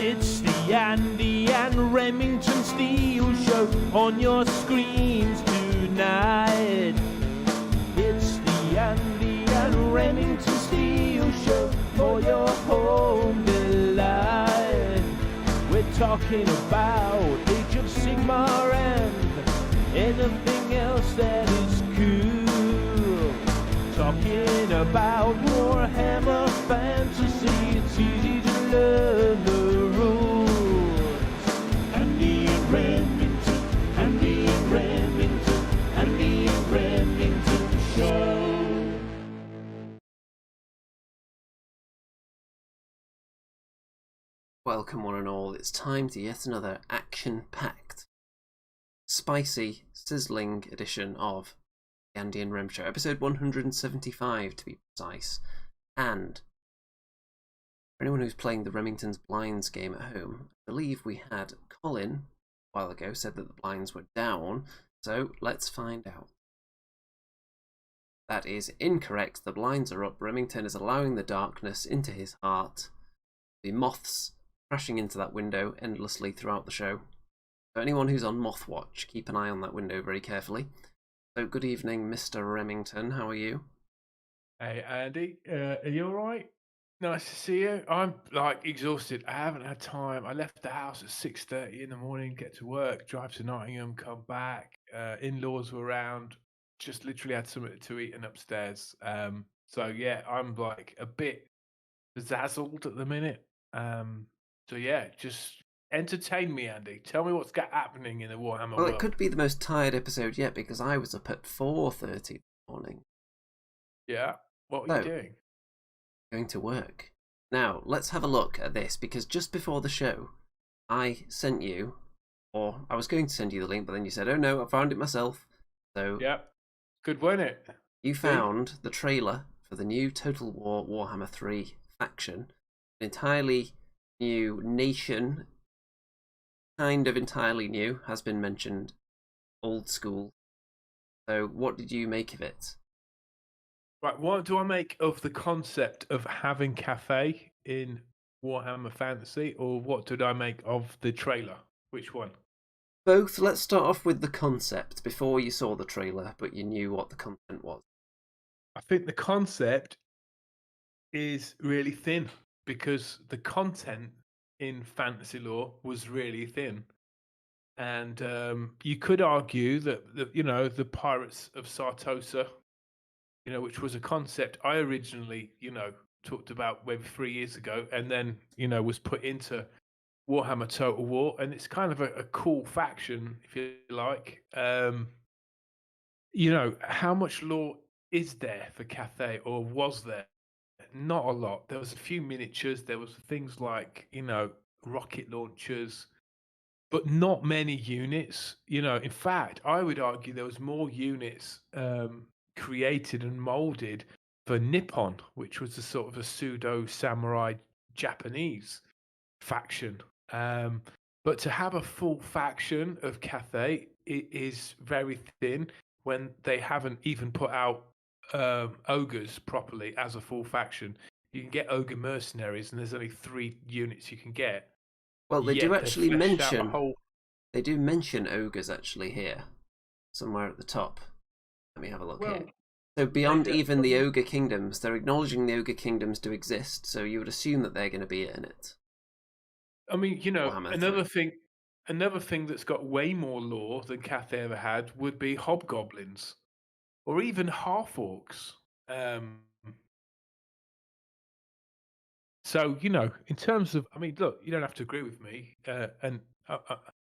It's the Andy and Remington Steel Show on your screens tonight. It's the Andy and Remington Steel Show for your home delight. We're talking about Age of Sigmar and anything else that is cool. Talking about Warhammer Fantasy, it's easy to learn the rules. Andy and Remington, Andy and Remington, Andy and Remington Show. Welcome one and all, it's time to yet another action-packed, spicy, sizzling edition of the Andy and Rem Show, episode 175 to be precise. And for anyone who's playing the Remington's Blinds game at home, I believe we had Colin a while ago said that the blinds were down, so let's find out. That is incorrect, the blinds are up. Remington is allowing the darkness into his heart. The moths crashing into that window endlessly throughout the show. So anyone who's on moth watch, keep an eye on that window very carefully. So good evening, Mr. Remington, how are you? Hey Andy, are you alright? Nice to see you. I'm like exhausted. I haven't had time. I left the house at 6:30 in the morning, get to work, drive to Nottingham, come back. In-laws were around. Just literally had something to eat and upstairs. So yeah, I'm like a bit bezazzled at the minute. So yeah, just entertain me, Andy. Tell me what's happening in the Warhammer Well, world. it could be the most tired episode yet because I was up at 4:30 this morning. Yeah. What were you doing? Going to work. Now, let's have a look at this because just before the show, I sent you, or I was going to send you the link, but then you said, oh no, I found it myself. So Yeah. Good, wasn't it? you found the trailer for the new Total War Warhammer 3 faction, an entirely new nation, kind of entirely new, has been mentioned, old school. So what did you make of it? Right, what do I make of the concept of having Cathay in Warhammer Fantasy, or what did I make of the trailer? Which one? Both. Let's start off with the concept before you saw the trailer, but you knew what the content was. I think the concept is really thin because the content in fantasy lore was really thin. And you could argue that, the Pirates of Sartosa, which was a concept I originally, talked about maybe 3 years ago, and then, was put into Warhammer Total War, and it's kind of a cool faction, if you like. How much lore is there for Cathay, or was there? Not a lot. There was a few miniatures. There was things like, rocket launchers, but not many units. In fact, I would argue there was more units created and molded for Nippon, which was a sort of a pseudo samurai Japanese faction. But to have a full faction of Cathay is very thin when they haven't even put out ogres properly as a full faction. You can get ogre mercenaries, and there's only 3 units you can get. Well, they do actually mention. Whole... They do mention ogres actually here, somewhere at the top. Let me have a look Well, here. So beyond maybe even the Ogre Kingdoms, they're acknowledging the Ogre Kingdoms do exist, so you would assume that they're going to be in it. I mean, Warhammer 3. another thing that's got way more lore than Cathay ever had would be hobgoblins, or even half orcs. Um, so in terms of, I mean, look, you don't have to agree with me, and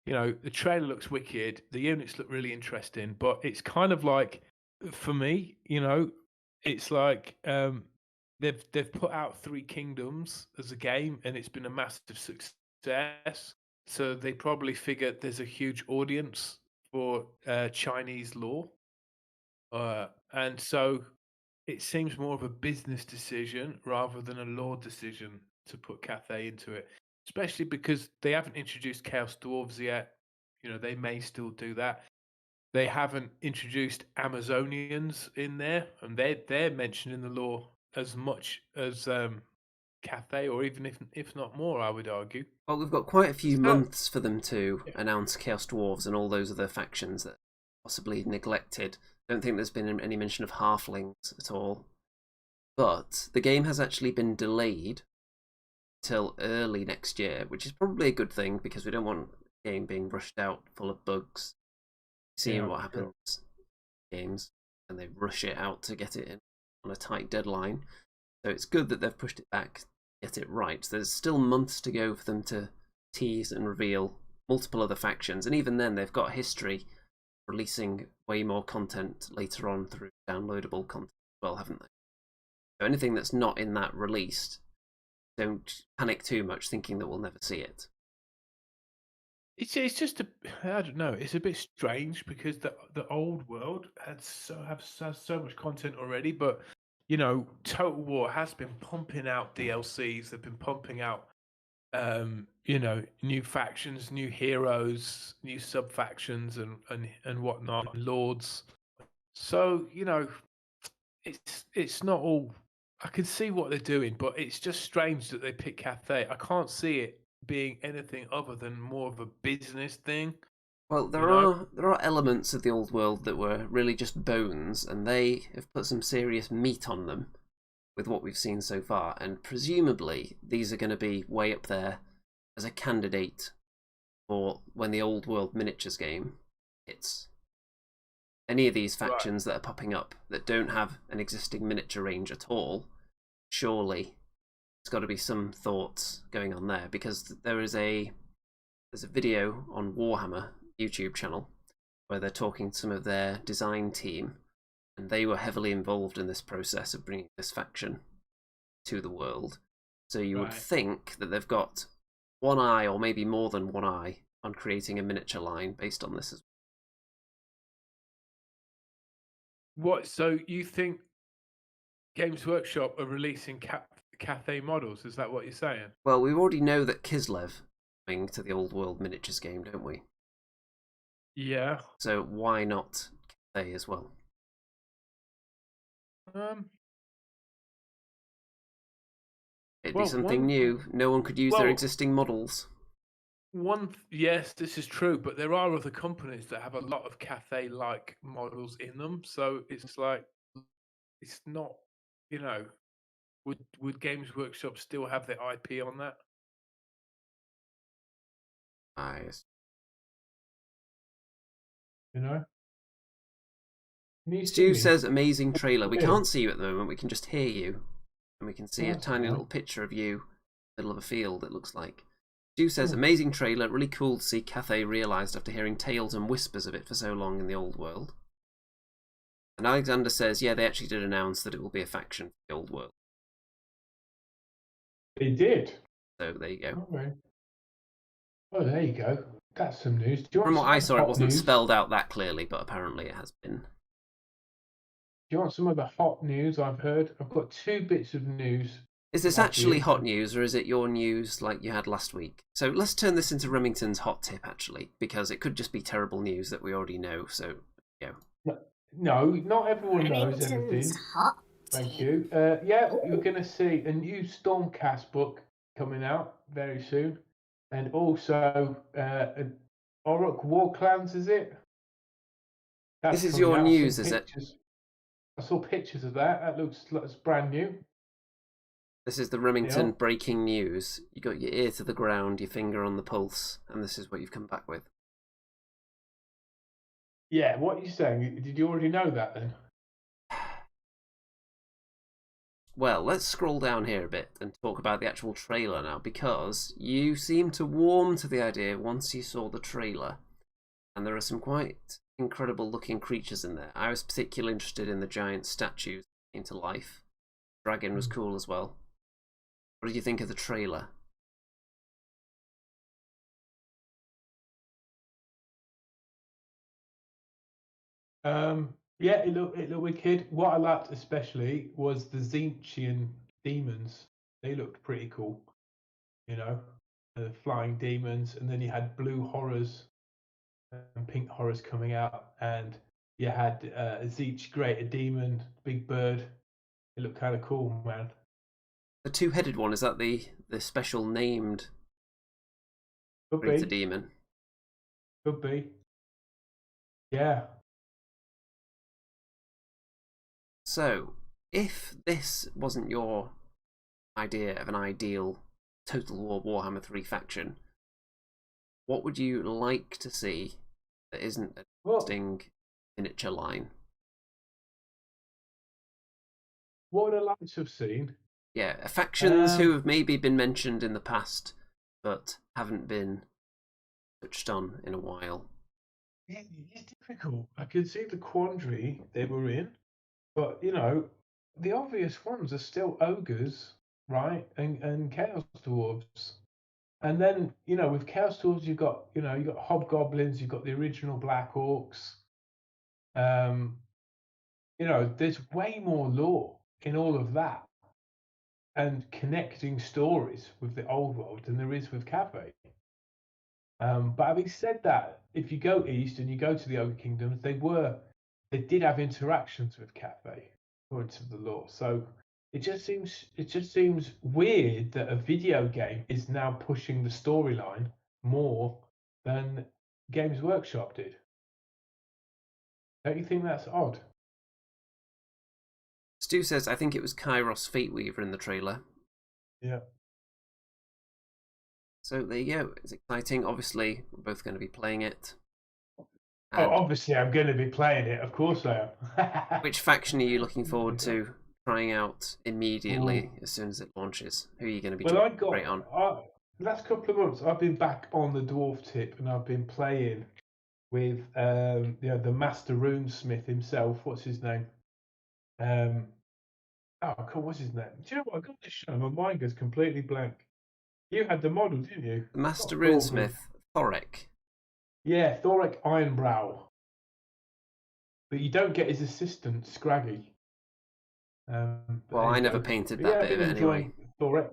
the trailer looks wicked, the units look really interesting, but it's kind of like, for me, it's like they've put out Three Kingdoms as a game, and it's been a massive success. So they probably figured there's a huge audience for Chinese lore, and so it seems more of a business decision rather than a lore decision to put Cathay into it, especially because they haven't introduced Chaos Dwarves yet. They may still do that. They haven't introduced Amazonians in there, and they're mentioned in the lore as much as Cathay, or even if not more, I would argue. Well, we've got quite a few So, months for them to yeah. announce Chaos Dwarves and all those other factions that are possibly neglected. I don't think there's been any mention of halflings at all. But the game has actually been delayed till early next year, which is probably a good thing because we don't want the game being rushed out full of bugs. Seeing what happens in games, and they rush it out to get it in on a tight deadline. So it's good that they've pushed it back, get it right. There's still months to go for them to tease and reveal multiple other factions, and even then they've got a history releasing way more content later on through downloadable content as well, haven't they? So anything that's not in that released, don't panic too much thinking that we'll never see it. It's just I don't know. It's a bit strange because the old world has so much content already, but Total War has been pumping out DLCs. They've been pumping out new factions, new heroes, new sub factions, and whatnot, lords. So it's not all. I can see what they're doing, but it's just strange that they pick Cathay. I can't see it being anything other than more of a business thing. Well, You know, there are elements of the old world that were really just bones, and they have put some serious meat on them with what we've seen so far, and presumably these are going to be way up there as a candidate for when the old world miniatures game hits. Any of these right? factions that are popping up that don't have an existing miniature range at all, surely there's got to be some thoughts going on there, because there's a video on Warhammer YouTube channel where they're talking to some of their design team, and they were heavily involved in this process of bringing this faction to the world. So you would Right. think that they've got one eye, or maybe more than one eye, on creating a miniature line based on this as What? So you think Games Workshop are releasing Cathay models? Is that what you're saying? well. We already know that Kislev coming to the old world miniatures game, don't we? Yeah. So why not Cathay as well? Um. It'd be Well, something new. No one could use their well, existing models. yes, this is true, but there are other companies that have a lot of Cathay-like models in them. So it's like it's not, you know, would Games Workshop still have their IP on that? Eyes. You know? Can you see Stu me? says amazing trailer. We Yeah. can't see you at the moment, we can just hear you. And we can see a That's tiny alright. little picture of you, middle of a field, it looks like. Stu says, Oh. amazing trailer, really cool to see Cathay realised after hearing tales and whispers of it for so long in the old world. And Alexander says, yeah, they actually did announce that it will be a faction for the old world. They did. So there you go. Okay. Oh, there you go. That's some news. Do you From want what some I other saw, it hot wasn't news? spelled out that clearly, but apparently it has been. Do you want some of the hot news I've heard? I've got 2 bits of news. Is this Off actually you. hot news, or is it your news like you had last week? So let's turn this into Remington's hot tip, actually, because it could just be terrible news that we already know. So, yeah. No, not everyone knows everything. Remington's hot Thank tip. you. Yeah, you're going to see a new Stormcast book coming out very soon, and also Orruk War Clans. Is it? That's This is coming your out. news, is it? I saw pictures of that. That looks like it's brand new. This is the Remington Yeah. breaking news. You got your ear to the ground, your finger on the pulse, and this is what you've come back with. Yeah, what are you saying? Did you already know that then? Well, let's scroll down here a bit and talk about the actual trailer now, because you seem to warm to the idea once you saw the trailer, and there are some quite incredible looking creatures in there. I was particularly interested in the giant statues that came to life. Dragon was cool as well. What did you think of the trailer? Yeah, it looked wicked. What I liked especially was the Zinchian demons. They looked pretty cool, you know, the flying demons, and then you had blue horrors and pink horrors coming out, and you had Zeech Greater Demon, big bird. It looked kind of cool, man. The two-headed one, is that the special named Could creator be, demon? could be. Yeah. So, if this wasn't your idea of an ideal Total War Warhammer 3 faction, what would you like to see that isn't a Well, distinct miniature line? what would I like to have seen? Yeah, factions who Um, have maybe been mentioned in the past but haven't been touched on in a while. it's difficult. I can see the quandary they were in, but you know, the obvious ones are still ogres, right? And chaos dwarves. And then, you know, with chaos dwarves you've got hobgoblins, you've got the original black orcs. Um, you know, there's way more lore in all of that and connecting stories with the old world than there is with Cathay. But having said that, if you go east and you go to the Ogre Kingdoms, they did have interactions with Cathay according to the law. So it just seems weird that a video game is now pushing the storyline more than Games Workshop did. Don't you think that's odd? Stu says, I think it was Kairos Fateweaver in the trailer. Yeah. So there you go. It's exciting. Obviously, we're both going to be playing it. Oh, And obviously I'm going to be playing it. Of course I am. which faction are you looking forward to trying out immediately Ooh. as soon as it launches? Who are you going to be Well, jumping straight on? last couple of months I've been back on the dwarf tip and I've been playing with the master runesmith himself. What's his name? Um, oh, God, what's his name? Do you know what? I got this show. My mind goes completely blank. You had the model, didn't you? The Master Not Thorgrim. Runesmith, Thoric. Yeah, Thoric Ironbrow. But you don't get his assistant, Scraggy. But Well, there I you never go. painted But that yeah, I've bit of been it anyway. enjoying Thoric.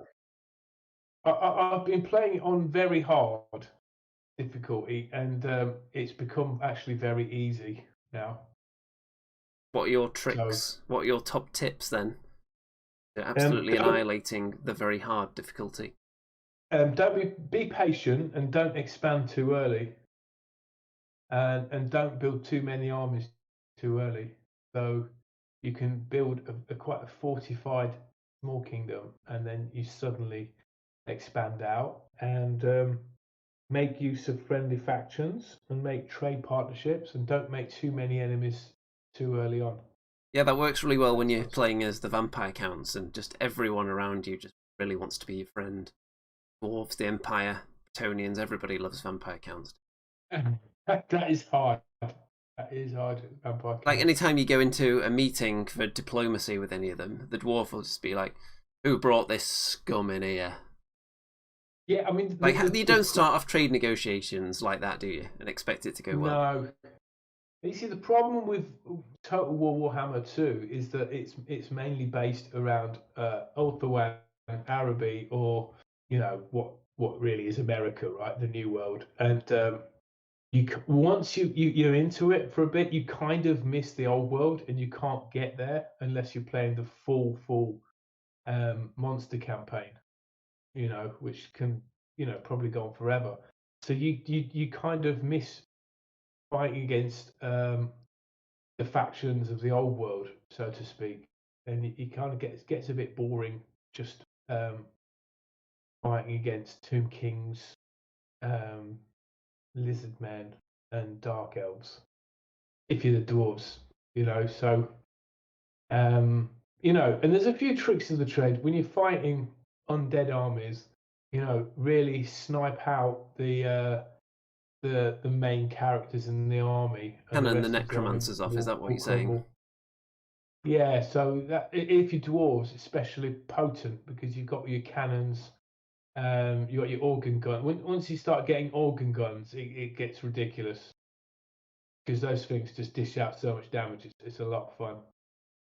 I've been playing it on very hard difficulty, and it's become actually very easy now. What are your So tricks? What are your top tips then? They're absolutely don't annihilating the very hard difficulty. don't be patient and don't expand too early, and don't build too many armies too early. So you can build a quite a fortified small kingdom, and then you suddenly expand out and make use of friendly factions and make trade partnerships, and don't make too many enemies too early on. Yeah, that works really well when That's you're what's playing as the vampire counts and just everyone around you just really wants to be your friend. Dwarves, the Empire, Bretonians, everybody loves vampire counts. that is hard. That is hard. Vampire Like counts. anytime you go into a meeting for diplomacy with any of them, the dwarf will just be like, "Who brought this scum in here?" Yeah, I mean, Like you don't start off trade negotiations like that, do you? And expect it to go well. no. You see, the problem with Total War Warhammer 2 is that it's mainly based around Ulthuan, Araby, or what really is America, right? The New World, and once you're into it for a bit, you kind of miss the old world, and you can't get there unless you're playing the full monster campaign, which can probably go on forever. So you kind of miss fighting against the factions of the old world, so to speak. And it kind of gets a bit boring just fighting against Tomb Kings, Lizard Men, and Dark Elves. If you're the dwarves, so and there's a few tricks of the trade when you're fighting undead armies. Really snipe out the main characters in the army and Cannon the rest of the army necromancers off. will, Is that what will you're saying? crumble. Yeah, so that if you're dwarves, especially potent because you've got your cannons, you got your organ gun. Once you start getting organ guns, it gets ridiculous because those things just dish out so much damage. It's a lot of fun.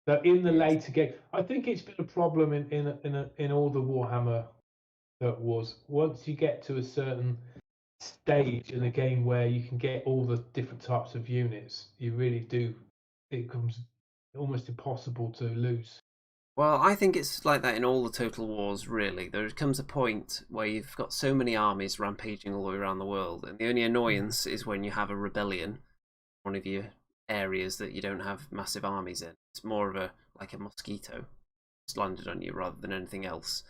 So in the later game, I think it's been a problem in all the Warhammer that was once you get to a certain stage in the game where you can get all the different types of units, you really do. It becomes almost impossible to lose. Well, I think it's like that in all the Total Wars, really. There comes a point where you've got so many armies rampaging all the way around the world, and the only annoyance is when you have a rebellion, one of your areas that you don't have massive armies in. It's more of like a mosquito. It's landed on you rather than anything else.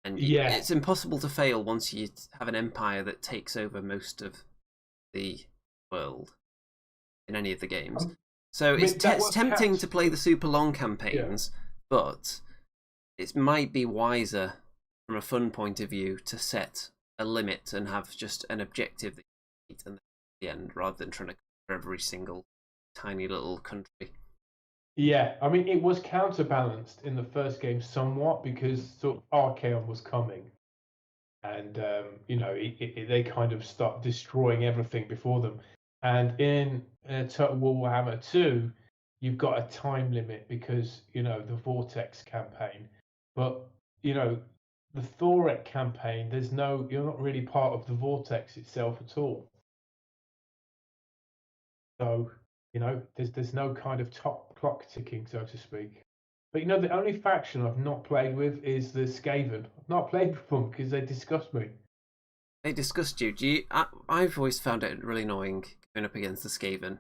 And it's impossible to fail once you have an empire that takes over most of the world in any of the games. So it's tempting to play the super long campaigns, but it might be wiser from a fun point of view to set a limit and have just an objective that you meet at the end rather than trying to cover every single tiny little country. Yeah, I mean, it was counterbalanced in the first game somewhat because sort of Archaon was coming, and they kind of start destroying everything before them. And in Total War Warhammer 2, you've got a time limit because the Vortex campaign, but the Thorek campaign, you're not really part of the Vortex itself at all. So there's no kind of top clock ticking, so to speak. But the only faction I've not played with is the Skaven. I've not played with them because they disgust me. They disgust you. I've always found it really annoying going up against the Skaven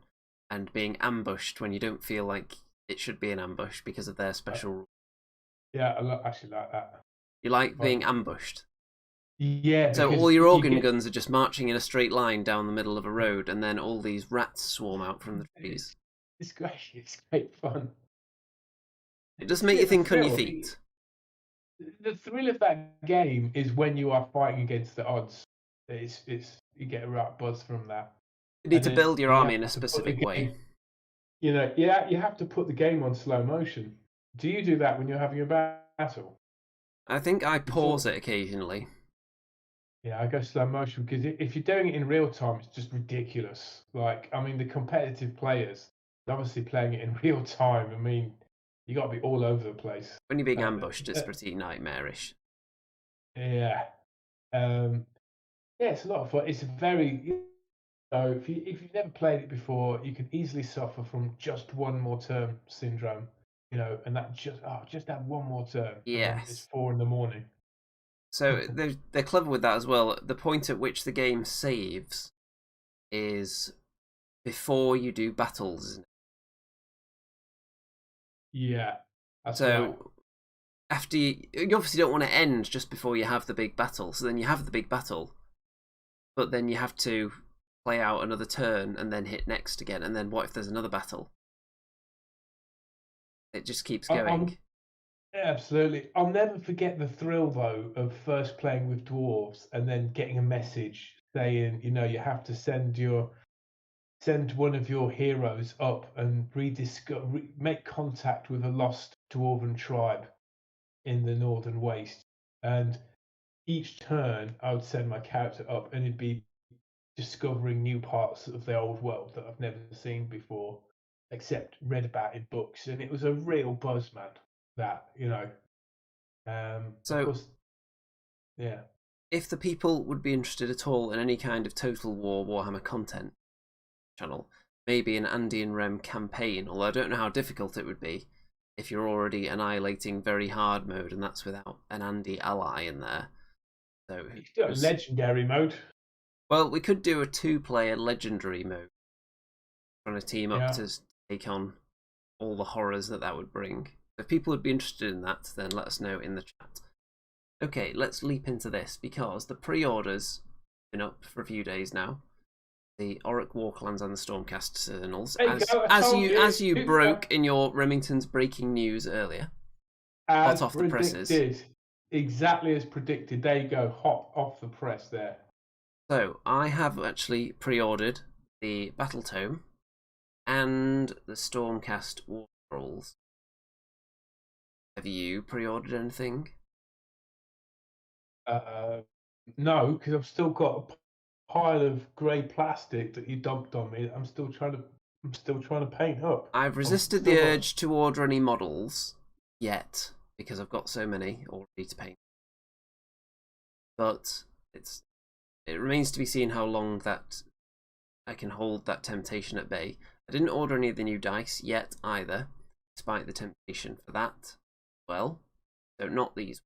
and being ambushed when you don't feel like it should be an ambush because of their special rules. Yeah, I actually like that. You like being ambushed? Yeah. So all your organ guns are just marching in a straight line down the middle of a road, and then all these rats swarm out from the trees. It's great. It's great fun. It does make you think on your feet. The thrill of that game is when you are fighting against the odds. You get a right buzz from that. You need to build your army in a specific way. You have to put the game on slow motion. Do you do that when you're having a battle? I think I pause it occasionally. Yeah, I go slow motion because if you're doing it in real time, it's just ridiculous. Like, I mean, the competitive players, obviously playing it in real time. I mean, you got to be all over the place. When you're being ambushed, it's pretty nightmarish. Yeah. It's a lot of fun. It's very. If you've never played it before, you can easily suffer from just one more turn syndrome. And that just have one more turn. Yes. It's 4 a.m. So they're clever with that as well. The point at which the game saves is before you do battles, isn't it? Yeah. So after you obviously don't want to end just before you have the big battle. So then you have the big battle, but then you have to play out another turn and then hit next again. And then what if there's another battle? It just keeps going. Absolutely. I'll never forget the thrill, though, of first playing with dwarves and then getting a message saying, you have to send one of your heroes up and make contact with a lost dwarven tribe in the Northern Waste. And each turn, I would send my character up and it'd be discovering new parts of the old world that I've never seen before, except read about in books. And it was a real buzz, man. That so of course, yeah. If the people would be interested at all in any kind of Total War Warhammer content channel, maybe an Andy and Rem campaign, although I don't know how difficult it would be if you're already annihilating very hard mode and that's without an Andy ally in there. So you could do a legendary mode. Well, we could do a 2-player legendary mode, trying to team up to take on all the horrors that would bring. If people would be interested in that, then let us know in the chat. Okay, let's leap into this, because the pre-orders have been up for a few days now. The Auric Warclans and the Stormcast Eternals, as you broke in your Remington's breaking news earlier, hot off the presses. Exactly as predicted. There you go, hot off the press there. So I have actually pre-ordered the Battle Tome and the Stormcast War Scrolls. Have you pre-ordered anything? No, because I've still got a pile of grey plastic that you dumped on me. I'm still trying to paint up. I've resisted the urge to order any models yet, because I've got so many already to paint. But it remains to be seen how long that I can hold that temptation at bay. I didn't order any of the new dice yet either, despite the temptation for that. Well, so not these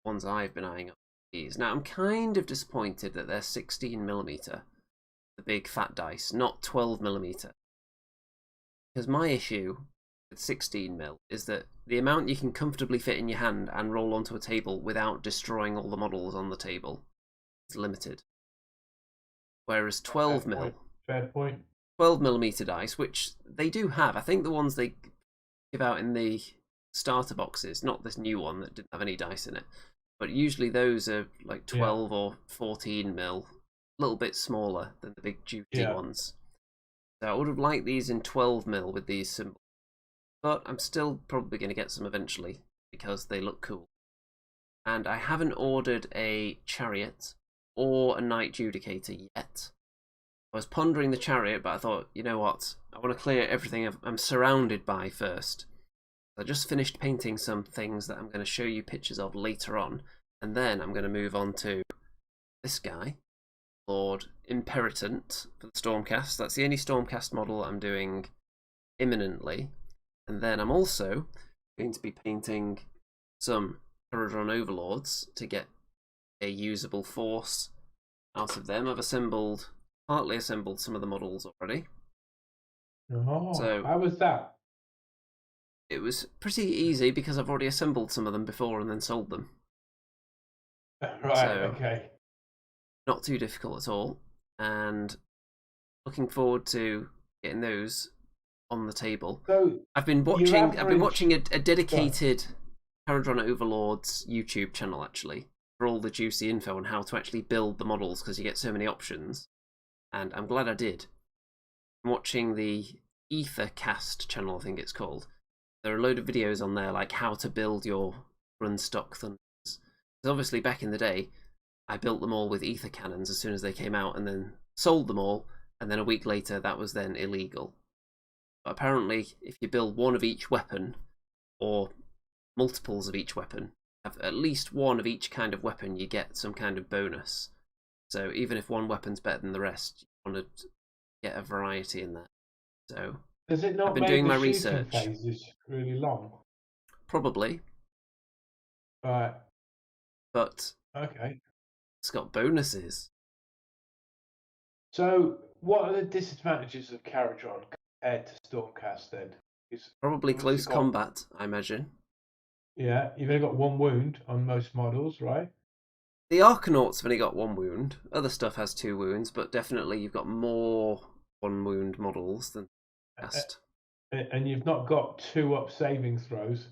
ones I've been eyeing up. These. Now I'm kind of disappointed that they're 16mm, the big fat dice, not 12mm. Because my issue with 16mm is that the amount you can comfortably fit in your hand and roll onto a table without destroying all the models on the table is limited. Whereas 12mm, fair point. 12mm dice, which they do have, I think the ones they give out in the starter boxes, not this new one that didn't have any dice in it, but usually those are like 12 or 14mm, a little bit smaller than the big duty ones. So I would have liked these in 12mm with these symbols, but I'm still probably going to get some eventually because they look cool. And I haven't ordered a chariot or a Knight Judicator yet. I was pondering the chariot, but I thought, you know what, I want to clear everything I'm surrounded by first. I just finished painting some things that I'm going to show you pictures of later on, and then I'm going to move on to this guy, Lord Imperatant, for the Stormcast. That's the only Stormcast model I'm doing imminently. And then I'm also going to be painting some Caradron Overlords to get a usable force out of them. I've partly assembled some of the models already. Oh, so how was that? It was pretty easy because I've already assembled some of them before and then sold them. Right, so, okay. Not too difficult at all. And looking forward to getting those on the table. So I've been watching a dedicated Caradron Overlords YouTube channel actually for all the juicy info on how to actually build the models, because you get so many options. And I'm glad I did. I'm watching the Ethercast channel, I think it's called. There are a load of videos on there like how to build your Runstock Thunders. Because obviously back in the day, I built them all with ether cannons as soon as they came out and then sold them all, and then a week later that was then illegal. But apparently if you build one of each weapon, or multiples of each weapon, have at least one of each kind of weapon, you get some kind of bonus. So even if one weapon's better than the rest, you want to get a variety in there. So does it not I've been make doing the my shooting research. phases really long? Probably. Right. But okay, it's got bonuses. So what are the disadvantages of Caradron compared to Stormcast then? Probably close combat, I imagine. Yeah, you've only got one wound on most models, right? The Arcanauts have only got one wound. Other stuff has 2 wounds, but definitely you've got more 1 wound models than Cast. And you've not got 2-up saving throws.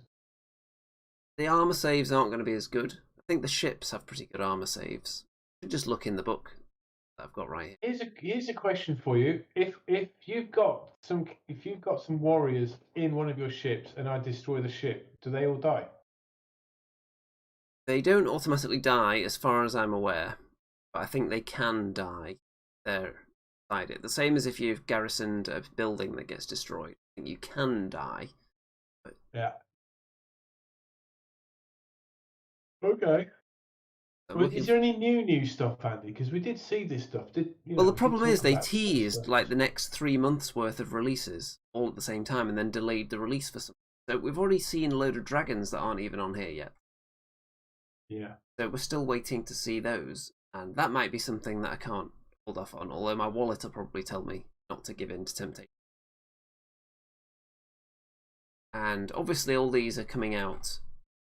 The armor saves aren't going to be as good. I think the ships have pretty good armor saves. You just look in the book that I've got right here. Here's a question for you: if you've got some warriors in one of your ships and I destroy the ship, do they all die? They don't automatically die, as far as I'm aware, but I think they can die. They're inside it. The same as if you've garrisoned a building that gets destroyed. I think you can die. But... yeah. Okay. Well, is there any new stuff, Andy? Because we did see this stuff. Well, the problem is they teased like the next 3 months worth of releases all at the same time and then delayed the release for some. So we've already seen a load of dragons that aren't even on here yet. Yeah. So we're still waiting to see those, and that might be something that I can't hold off on, although my wallet will probably tell me not to give in to temptation. And obviously all these are coming out,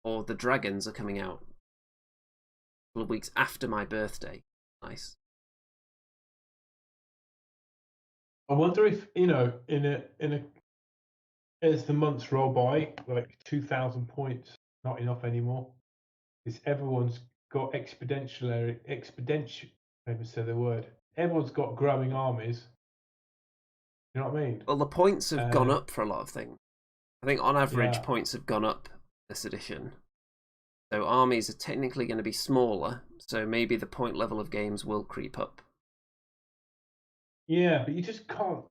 or the dragons are coming out a couple of weeks after my birthday. Nice. I wonder if, in a as the months roll by, like 2,000 points, not enough anymore. Because everyone's got exponential, I even say the word. Everyone's got growing armies. You know what I mean? Well, the points have gone up for a lot of things. I think on average Yeah. points have gone up this edition. So armies are technically going to be smaller, so maybe the point level of games will creep up. Yeah, but you just can't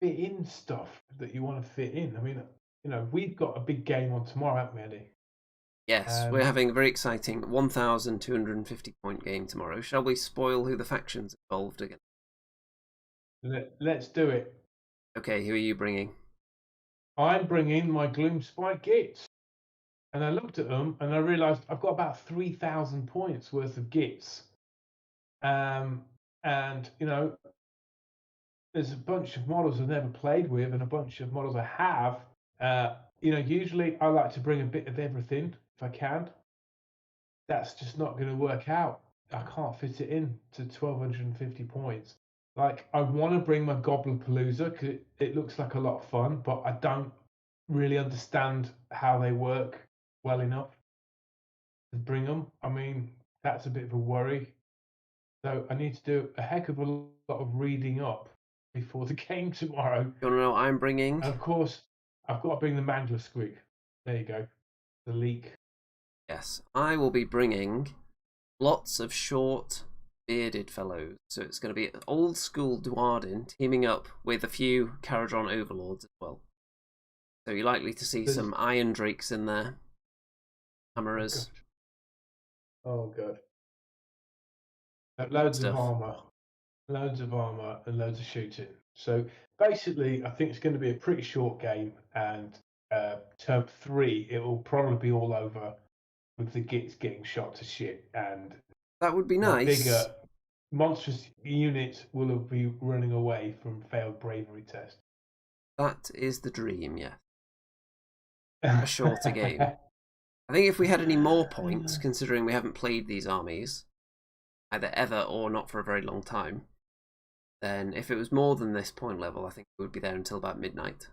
fit in stuff that you want to fit in. I mean, we've got a big game on tomorrow, haven't we, Eddie? Yes, we're having a very exciting 1,250 point game tomorrow. Shall we spoil who the factions involved again? Let's do it. Okay, who are you bringing? I'm bringing my Gloomspite Gits. And I looked at them and I realised I've got about 3,000 points worth of Gits. And, there's a bunch of models I've never played with and a bunch of models I have. Usually I like to bring a bit of everything if I can. That's just not going to work out. I can't fit it in to 1,250 points. Like, I want to bring my Gobblepalooza because it looks like a lot of fun, but I don't really understand how they work well enough to bring them. I mean, that's a bit of a worry. So I need to do a heck of a lot of reading up before the game tomorrow. You want to know what I'm bringing? And of course, I've got to bring the Mangler Squig. There you go. The leak. Yes, I will be bringing lots of short, bearded fellows. So it's going to be old school Duardin teaming up with a few Caradron overlords as well. So you're likely to see some Iron Drakes in there. Hammerers. Oh, God. Loads Stuff. of armour. Loads of armour and loads of shooting. So basically, I think it's going to be a pretty short game. And term 3, it will probably be all over with the Gits getting shot to shit. And that would be nice. Bigger, monstrous units will be running away from failed bravery tests. That is the dream, yeah. A shorter game. I think if we had any more points, considering we haven't played these armies, either ever or not for a very long time, then if it was more than this point level, I think we would be there until about midnight.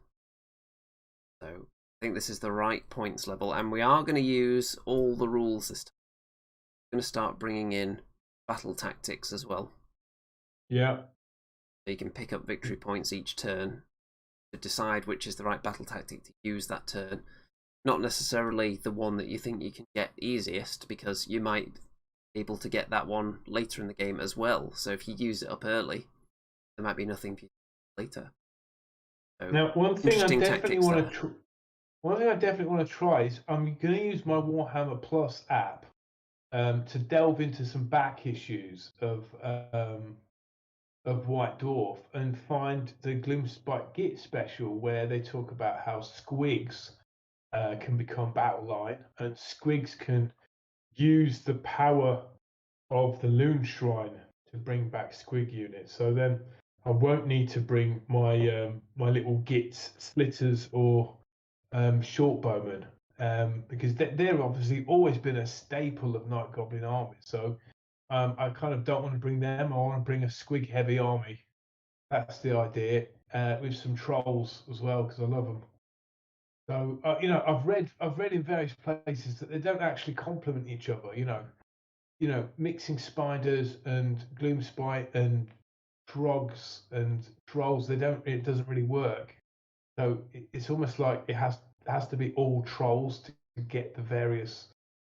So I think this is the right points level, and we are going to use all the rules this time. We're going to start bringing in battle tactics as well. Yeah. So you can pick up victory points each turn to decide which is the right battle tactic to use that turn. Not necessarily the one that you think you can get easiest, because you might be able to get that one later in the game as well. So if you use it up early, there might be nothing for you later. So, now, one thing I definitely want to try is I'm going to use my Warhammer Plus app to delve into some back issues of White Dwarf and find the Gloomspite Git special where they talk about how squigs can become battle line and squigs can use the power of the Loon Shrine to bring back squig units. So then I won't need to bring my my little Gits, splitters, or short bowmen because they're obviously always been a staple of Night Goblin armies. So I kind of don't want to bring them. I want to bring a squig heavy army. That's the idea, with some trolls as well because I love them. So I've read in various places that they don't actually complement each other. Mixing spiders and gloomspite and trogs and trolls, it doesn't really work. So it's almost like it has to be all trolls to get the various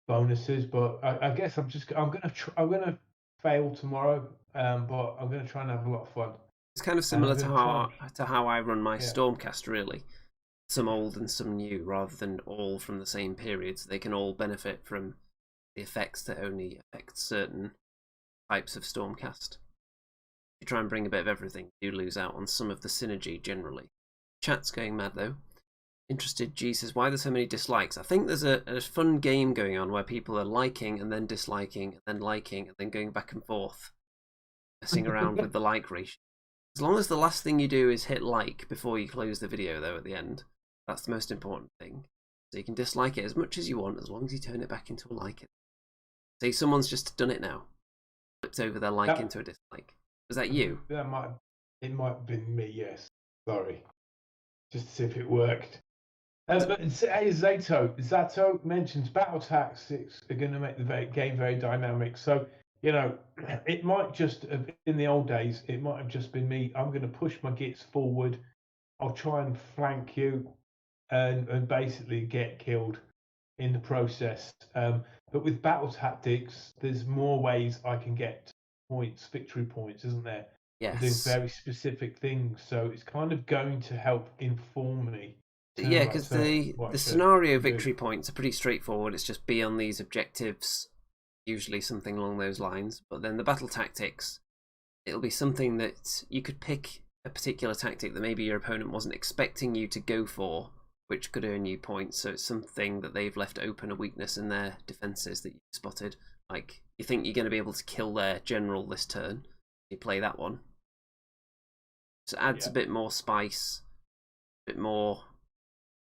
bonuses. But I guess I'm gonna fail tomorrow, but I'm gonna try and have a lot of fun. It's kind of similar to how I run my Stormcast, really. Some old and some new, rather than all from the same period, so they can all benefit from the effects that only affect certain types of Stormcast. If you try and bring a bit of everything, you lose out on some of the synergy generally. Chat's going mad though. Interested G says, why are there so many dislikes? I think there's a fun game going on where people are liking and then disliking and then liking and then going back and forth, messing around with the like ratio. As long as the last thing you do is hit like before you close the video though at the end, That's the most important thing. So you can dislike it as much as you want, as long as you turn it back into a like. See, someone's just done it now. Flipped over their like into a dislike. Was that you? It might have been me. Yes. Sorry. Just to see if it worked. But hey, Zato mentions battle tactics are going to make the game very dynamic. So, it might just have, in the old days, it might have just been me. I'm going to push my gits forward. I'll try and flank you and basically get killed in the process. But with battle tactics, there's more ways I can get points, victory points, isn't there? Yes. Doing very specific things. So it's kind of going to help inform me. Yeah, because the scenario victory points are pretty straightforward. It's just be on these objectives, usually something along those lines. But then the battle tactics, it'll be something that you could pick a particular tactic that maybe your opponent wasn't expecting you to go for, which could earn you points. So it's something that they've left open, a weakness in their defenses that you spotted. Like, you think you're going to be able to kill their general this turn, you play that one. So it adds a bit more spice, a bit more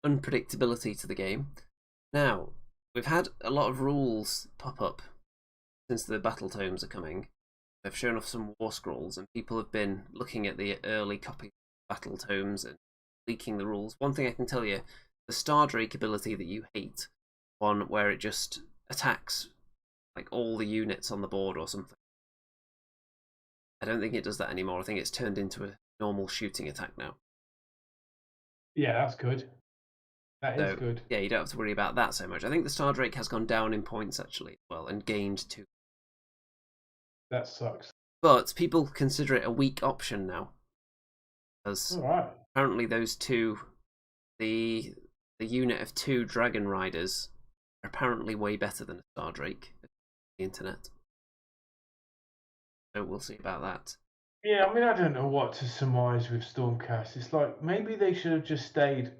unpredictability to the game. Now, we've had a lot of rules pop up since the battle tomes are coming. They've shown off some war scrolls, and people have been looking at the early copies of battle tomes and leaking the rules. One thing I can tell you, the Star Drake ability that you hate, one where it just attacks like all the units on the board or something. I don't think it does that anymore. I think it's turned into a normal shooting attack now. Yeah, that's good. That is good. Yeah, you don't have to worry about that so much. I think the Star Drake has gone down in points actually as well, and gained 2. That sucks. But people consider it a weak option now, because apparently those two, the unit of 2 Dragon Riders, are apparently way better than a Star Drake on the internet. So we'll see about that. Yeah, I mean, I don't know what to surmise with Stormcast. It's like maybe they should have just stayed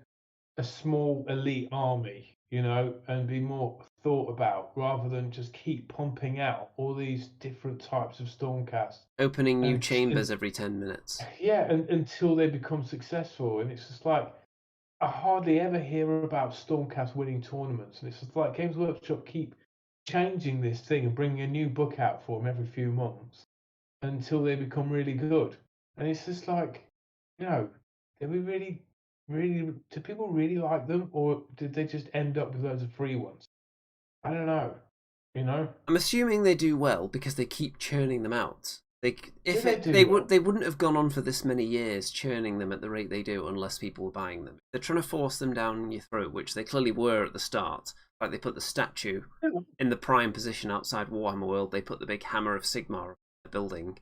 a small elite army, and be more thought about rather than just keep pumping out all these different types of Stormcast. Opening new chambers every 10 minutes. Yeah, until they become successful. And it's just like, I hardly ever hear about Stormcast winning tournaments. And it's just like Games Workshop keep changing this thing and bringing a new book out for them every few months until they become really good. And it's just like, do we really, do people really like them, or did they just end up with loads of free ones? I don't know. I'm assuming they do well because they keep churning them out. They wouldn't have gone on for this many years churning them at the rate they do unless people were buying them. They're trying to force them down your throat, which they clearly were at the start. Like, they put the statue in the prime position outside Warhammer World. They put the big hammer of Sigmar on the building,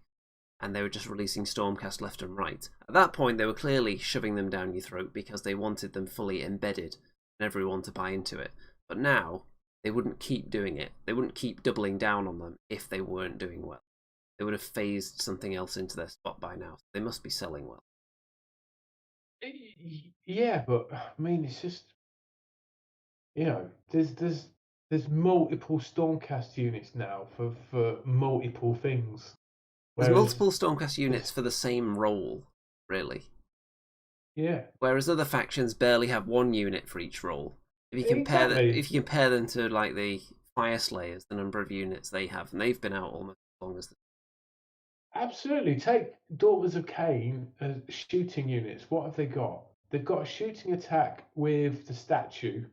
and they were just releasing Stormcast left and right. At that point, they were clearly shoving them down your throat because they wanted them fully embedded and everyone to buy into it. But now, they wouldn't keep doing it. They wouldn't keep doubling down on them if they weren't doing well. They would have phased something else into their spot by now. They must be selling well. Yeah, but I mean, it's just, there's multiple Stormcast units now for multiple things. There's multiple Stormcast units for the same role, really. Yeah. Whereas other factions barely have one unit for each role. If you compare them to like the Fire Slayers, the number of units they have, and they've been out almost as long as. Absolutely. Take Daughters of Cain as shooting units. What have they got? They've got a shooting attack with the statue,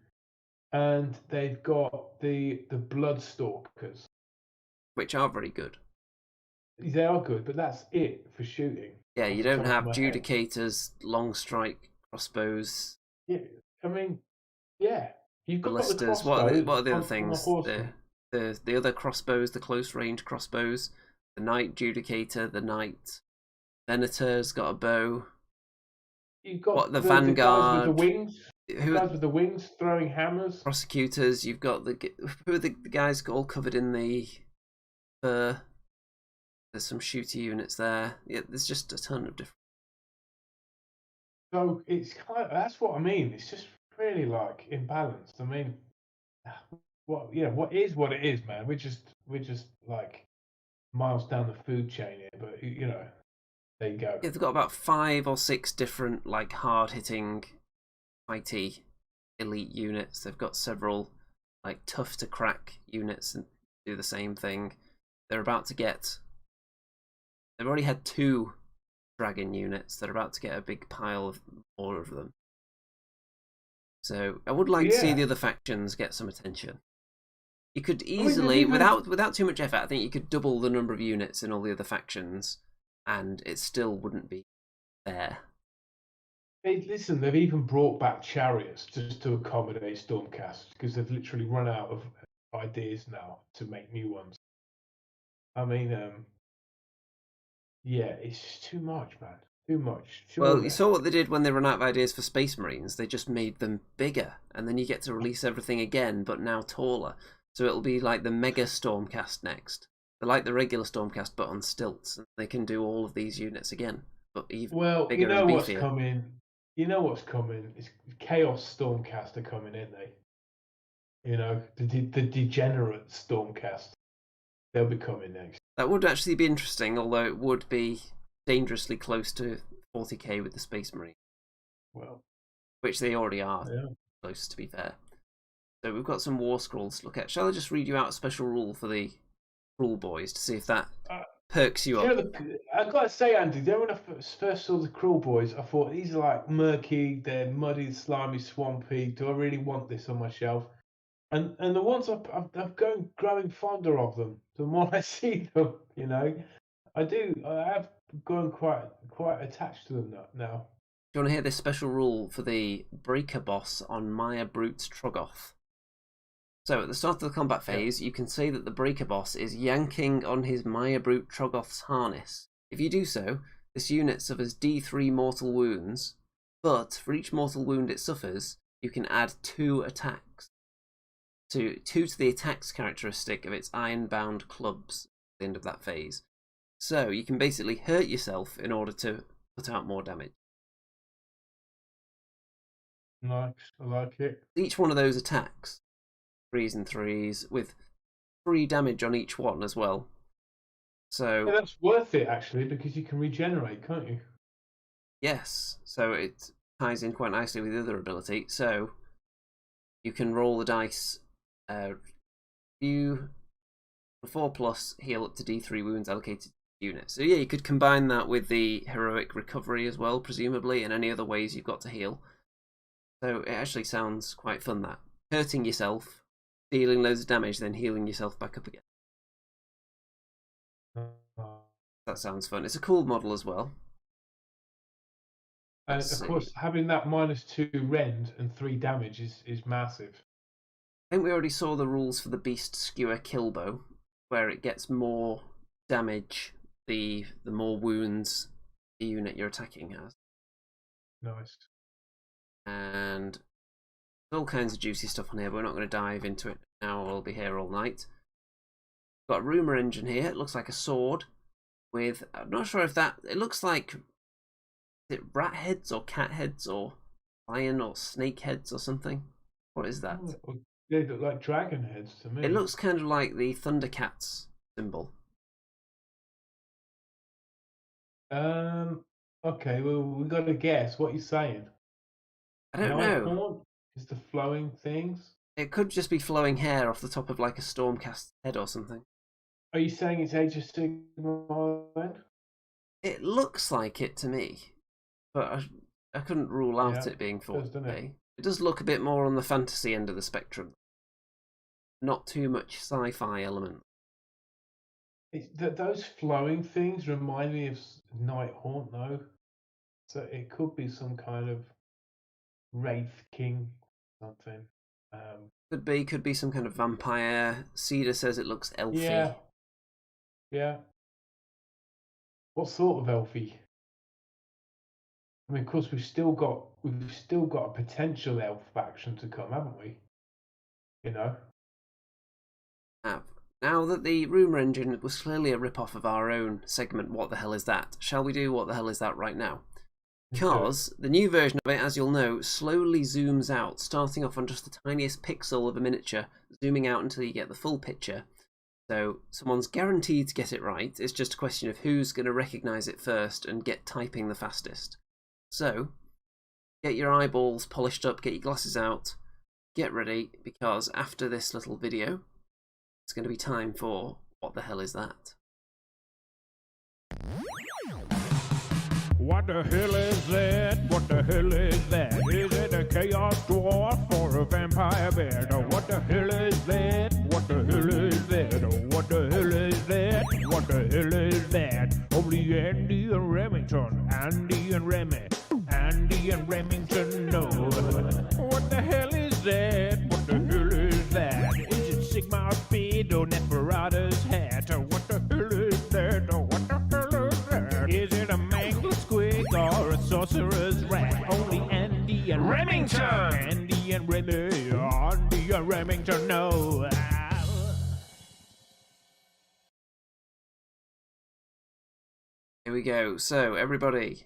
and they've got the Bloodstalkers, which are very good. They are good, but that's it for shooting. Yeah, you don't have Judicators, long strike crossbows. Yeah, I mean, yeah, you've got ballistas. The what are the other things? The other crossbows, the close range crossbows. The Knight Judicator, the Knight Venator's got a bow. You've got the Vanguard. The guys with the wings. The guys with the wings throwing hammers. Prosecutors. You've got who are the guys all covered in the fur. There's some shooter units there. Yeah, there's just a ton of different. So it's that's what I mean. It's just really like imbalanced. I mean, what is what it is, man. We're just like miles down the food chain here, but there you go. Yeah, they've got about 5 or 6 different like hard hitting fighty elite units. They've got several like tough to crack units and do the same thing. They're about to get. They've already had 2 dragon units. They're about to get a big pile of more of them. So I would like to see the other factions get some attention. You could easily, without too much effort, I think you could double the number of units in all the other factions, and it still wouldn't be fair. Listen, they've even brought back chariots just to accommodate Stormcast because they've literally run out of ideas now to make new ones. I mean, yeah, it's just too much, man. Too much. Well, you saw what they did when they ran out of ideas for Space Marines. They just made them bigger, and then you get to release everything again, but now taller. So it'll be like the Mega Stormcast next. They're like the regular Stormcast, but on stilts. And they can do all of these units again, but even bigger you know and what's beefier. coming. You know what's coming. It's Chaos Stormcast are coming, aren't they? You know, the degenerate Stormcast. They'll be coming next. That would actually be interesting, although it would be dangerously close to 40k with the Space Marine. Well, which they already are close, to be fair. So we've got some war scrolls to look at. Shall I just read you out a special rule for the rule boys to see if that perks you up? I've got to say, Andy, when I first saw the Cruel Boys, I thought these are like murky, they're muddy, slimy, swampy. Do I really want this on my shelf? And the ones I'm growing fonder of them. The more I see them, you know, I have grown quite attached to them now. Do you want to hear this special rule for the Breaker boss on Maya Brute's Troggoth? So at the start of the combat phase, you can say that the Breaker boss is yanking on his Maya Brute Troggoth's harness. If you do so, this unit suffers D3 mortal wounds, but for each mortal wound it suffers, you can add 2 attacks. To 2 to the attacks characteristic of its iron-bound clubs at the end of that phase. So you can basically hurt yourself in order to put out more damage. Nice, I like it. Each one of those attacks, 3s and 3s, with 3 damage on each one as well. So that's worth it actually, because you can regenerate, can't you? Yes, so it ties in quite nicely with the other ability. So you can roll the dice. You 4+ heal up to D3 wounds allocated to the unit. So yeah, you could combine that with the heroic recovery as well, presumably, and any other ways you've got to heal. So it actually sounds quite fun, that. Hurting yourself, dealing loads of damage, then healing yourself back up again. That sounds fun. It's a cool model as well. And of course, having that -2 rend and 3 damage is massive. I think we already saw the rules for the Beast Skewer Killbow, where it gets more damage the more wounds the unit you're attacking has. Nice. And there's all kinds of juicy stuff on here, but we're not going to dive into it now. We'll be here all night. Got a rumour engine here. It looks like a sword with, I'm not sure if that, it looks like, is it rat heads or cat heads or lion or snake heads or something? What is that? They look like dragon heads to me. It looks kind of like the Thundercats symbol. Okay, well, we've got to guess what you're saying. I don't know. Is the flowing things? It could just be flowing hair off the top of like a Stormcast head or something. Are you saying it's Age of Sigmar then? It looks like it to me, but I couldn't rule out it being 40k. It does look a bit more on the fantasy end of the spectrum. Not too much sci-fi element. Those flowing things remind me of Nighthaunt, though. So it could be some kind of Wraith King, something. Could be some kind of vampire. Cedar says it looks elfy. Yeah. What sort of elfy? I mean, of course, we've still got a potential elf faction to come, haven't we? You know. Now that the rumour engine was clearly a rip-off of our own segment, What the Hell Is That? Shall we do What the Hell Is That right now? Because the new version of it, as you'll know, slowly zooms out, starting off on just the tiniest pixel of a miniature, zooming out until you get the full picture. So someone's guaranteed to get it right. It's just a question of who's going to recognise it first and get typing the fastest. So, get your eyeballs polished up, get your glasses out, get ready, because after this little video, it's going to be time for What the Hell Is That? What the hell is that? What the hell is that? Is it a chaos dwarf or a vampire bear? Oh, what the hell is that? What the hell is that? Oh, what the hell is that? What the hell is that? Only Andy and Remington, Andy and Remy, Andy and Remington know. What the hell is that? What the hell is that? Is it Sigmar's beard or Neferata's hat? Oh, what the hell is that? Oh, what the hell is that? Is it a mangled squig or a sorcerer's rat? Only Andy and Remington, Andy and Remy, Andy and Remington know. Here we go. So, everybody,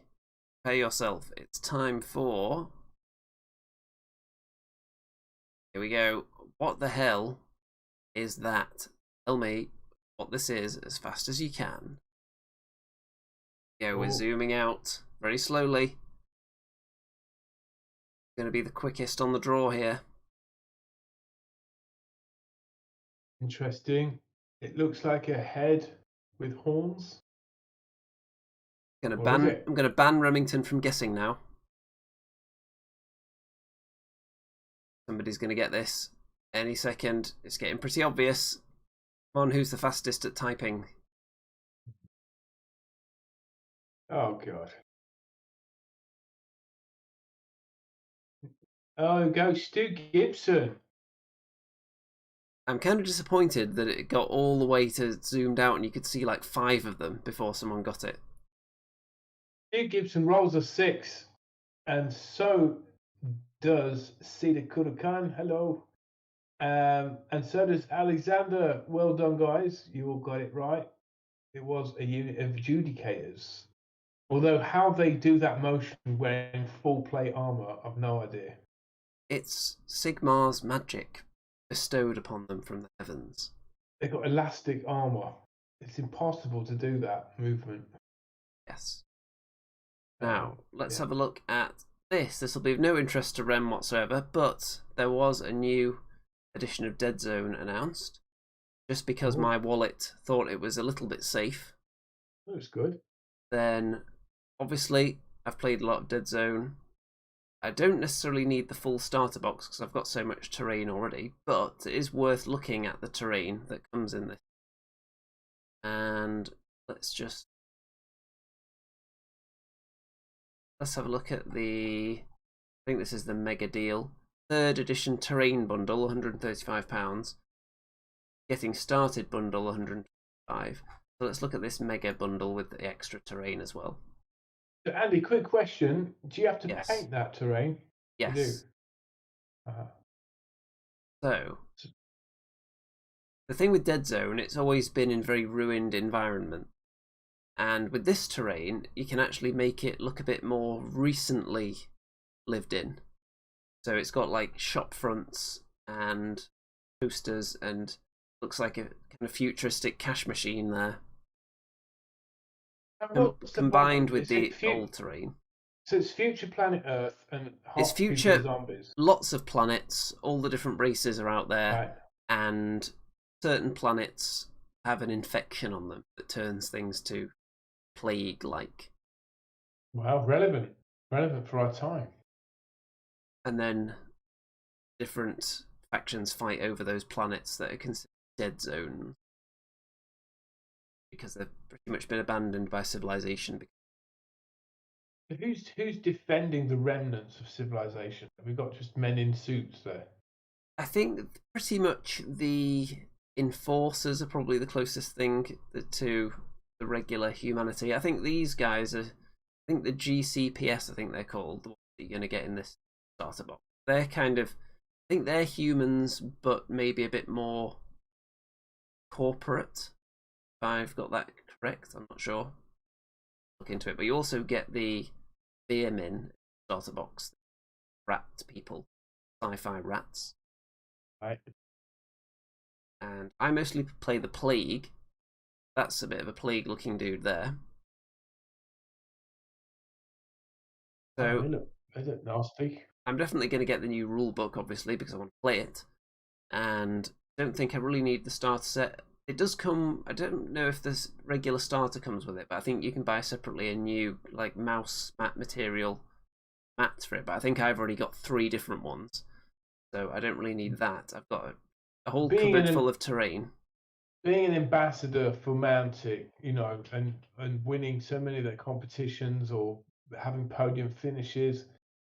prepare yourself. It's time for... Here we go. What the hell is that? Tell me what this is as fast as you can. Yeah, we're zooming out very slowly. Going to be the quickest on the draw here. Interesting. It looks like a head with horns. I'm going to ban Remington from guessing now. Somebody's going to get this any second. It's getting pretty obvious. Come on, who's the fastest at typing? Oh, God. Oh, go Stu Gibson. I'm kind of disappointed that it got all the way to zoomed out and you could see like 5 of them before someone got it. Stu Gibson rolls a 6, and so does Cedar Kudakan. Hello. And so does Alexander. Well done, guys. You all got it right. It was a unit of adjudicators. Although how they do that motion wearing full plate armor, I've no idea. It's Sigmar's magic bestowed upon them from the heavens. They've got elastic armor. It's impossible to do that movement. Yes. Now, let's have a look at this. This will be of no interest to Rem whatsoever, but there was a new edition of Dead Zone announced, just because my wallet thought it was a little bit safe. That's good. Then, obviously, I've played a lot of Dead Zone. I don't necessarily need the full starter box because I've got so much terrain already, but it is worth looking at the terrain that comes in this. And let's have a look at the... I think this is the mega deal. 3rd edition terrain bundle, £135. Getting started bundle, £125. So let's look at this mega bundle with the extra terrain as well. So Andy, quick question. Do you have to paint that terrain? Yes. You do. So, the thing with Dead Zone, it's always been in very ruined environment. And with this terrain, you can actually make it look a bit more recently lived in. So it's got like shop fronts and posters and looks like a kind of futuristic cash machine there. Combined with the old terrain. So it's future planet Earth and it's future zombies. Lots of planets, all the different races are out there, Right. and certain planets have an infection on them that turns things to plague-like. Well, relevant for our time. And then different factions fight over those planets that are considered dead zones because they've pretty much been abandoned by civilization. Who's defending the remnants of civilization? Have we got just men in suits there? I think pretty much the enforcers are probably the closest thing to the regular humanity. I think these guys are, I think the GCPS, I think they're called, the ones that you're going to get in this starter box. They're kind of, I think they're humans, but maybe a bit more corporate. If I've got that correct, I'm not sure. Look into it, but you also get the Beermen starter box, rat people, sci-fi rats. Right. And I mostly play the Plague. That's a bit of a plague-looking dude there. So Is it nasty? I'm definitely going to get the new rule book, obviously, because I want to play it. And I don't think I really need the starter set. It does come. I don't know if this regular starter comes with it, but I think you can buy separately a new like mouse mat material mat for it. But I think I've already got 3 different ones, so I don't really need that. I've got a whole Being cupboard an full of terrain. being an ambassador for Mountic, and winning so many of their competitions or having podium finishes,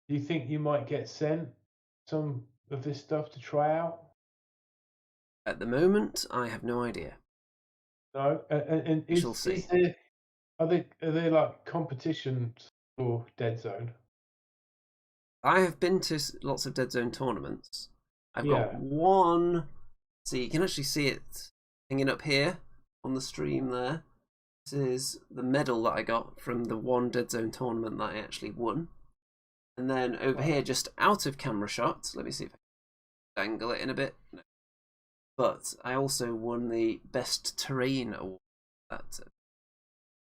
do you think you might get sent some of this stuff to try out? At the moment, I have no idea. No, and We shall see. is there are there like competitions for Dead Zone? I have been to lots of Dead Zone tournaments. I've got Yeah. one. So you can actually see it hanging up here on the stream there. This is the medal that I got from the one Dead Zone tournament that I actually won. And then over here, just out of camera shot, let me see if I can angle it in a bit. No. But I also won the Best Terrain Award. But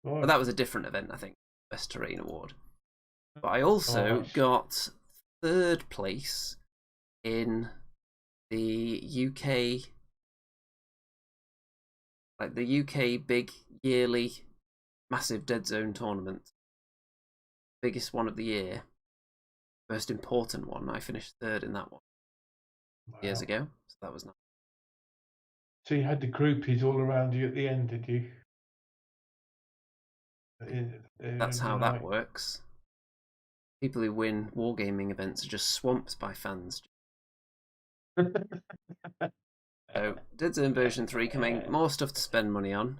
that was a different event, I think. Best Terrain Award. But I also got 3rd place in the UK, like the UK big yearly massive Dead Zone tournament. Biggest one of the year. Most important one. I finished 3rd in that one years ago. So that was nice. So you had the groupies all around you at the end, did you? That's how that works. People who win wargaming events are just swamped by fans. So, Dead Zone version 3 coming, more stuff to spend money on.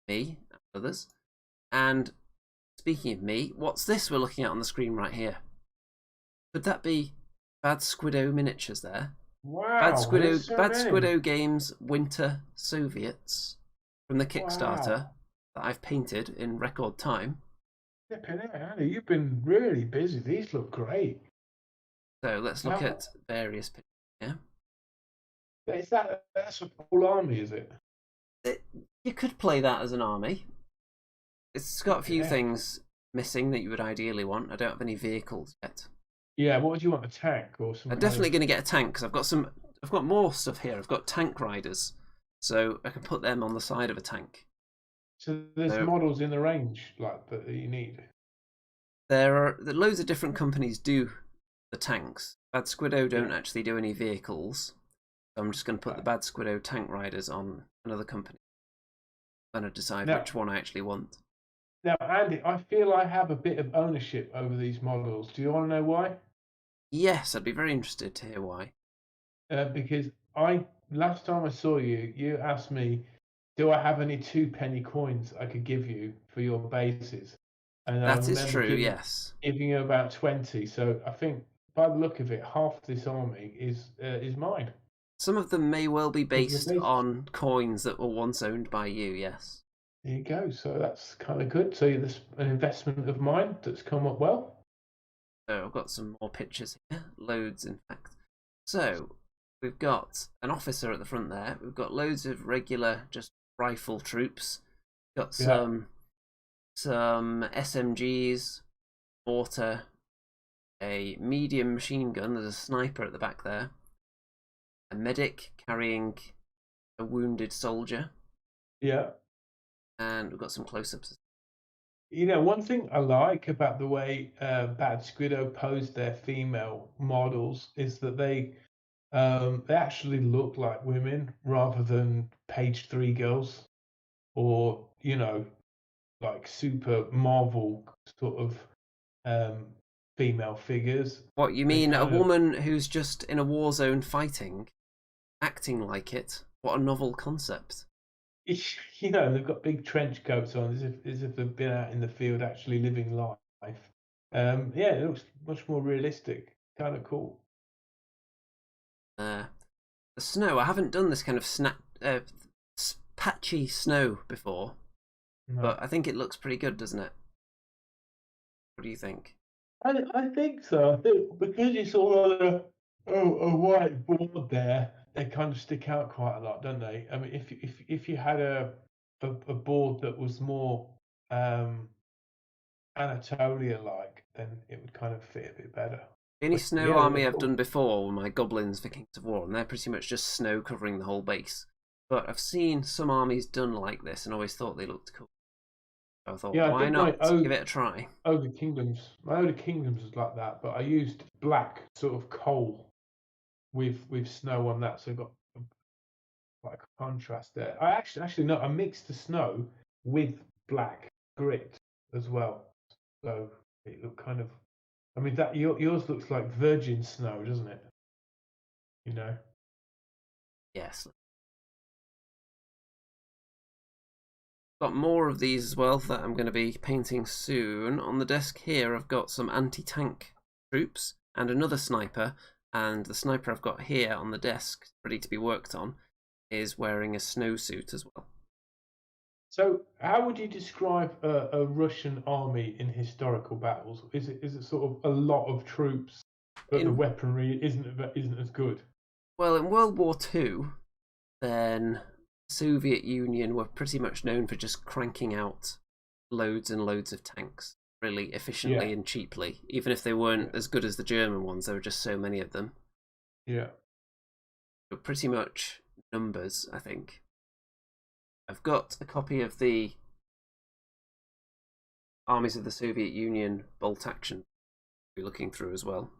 Me and others. And speaking of me, what's this we're looking at on the screen right here? Could that be Bad Squiddo miniatures there? Wow. Bad Squiddo Games Winter Soviets from the Kickstarter that I've painted in record time. Andy, you've been really busy. These look great. So let's look at various pictures here. That's a full army, is it? You could play that as an army. It's got a few things missing that you would ideally want. I don't have any vehicles yet. Yeah, what would you want? A tank or something? I'm definitely going to get a tank because I've got more stuff here. I've got tank riders, so I can put them on the side of a tank. So there's models in the range like that you need. There are loads of different companies do the tanks. Bad Squiddo don't actually do any vehicles, so I'm just going to put the Bad Squiddo tank riders on another company. I'm going to decide which one I actually want. Now, Andy, I feel I have a bit of ownership over these models. Do you want to know why? Yes, I'd be very interested to hear why. Because last time I saw you, you asked me, do I have any 2-penny coins I could give you for your bases? And that is true, yes. Giving you about 20. So I think, by the look of it, half this army is mine. Some of them may well be based on coins that were once owned by you, yes. There you go. So that's kind of good. So there's an investment of mine that's come up well. So I've got some more pictures here. Loads, in fact. So we've got an officer at the front there. We've got loads of regular, just rifle troops. Got some SMGs, mortar, a medium machine gun. There's a sniper at the back there. A medic carrying a wounded soldier. Yeah. And we've got some close-ups. One thing I like about the way Bad Squiddo posed their female models is that they actually look like women rather than page 3 girls or, like super Marvel sort of female figures. What, you mean a woman who's just in a war zone fighting, acting like it? What a novel concept. They've got big trench coats on as if they've been out in the field actually living life. It looks much more realistic. Kind of cool. The snow, I haven't done this kind of patchy snow before, but I think it looks pretty good, doesn't it? What do you think? I think so. I think because it's all on a white board there, they kind of stick out quite a lot, don't they? I mean, if you had a board that was more Anatolia-like, then it would kind of fit a bit better. The only But, snow yeah, army they're I've cool. done before were my goblins for Kings of War, and they're pretty much just snow covering the whole base. But I've seen some armies done like this and always thought they looked cool. So I thought, Yeah, I why did my not give it a try? Ogre Kingdoms. My Ogre Kingdoms was like that, but I used black sort of coal with snow on that, so it got quite a contrast there. I actually no, I mixed the snow with black grit as well, so it looked kind of. I mean, that yours looks like virgin snow, doesn't it? You know. Yes. Got more of these as well that I'm going to be painting soon. On the desk here I've got some anti-tank troops and another sniper, and the sniper I've got here on the desk ready to be worked on is wearing a snowsuit as well. So, how would you describe a Russian army in historical battles? Is it sort of a lot of troops, but the weaponry isn't as good? Well, in World War II, then Soviet Union were pretty much known for just cranking out loads and loads of tanks really efficiently and cheaply. Even if they weren't as good as the German ones, there were just so many of them. Yeah. But pretty much numbers, I think. I've got a copy of the Armies of the Soviet Union bolt action to be looking through as well.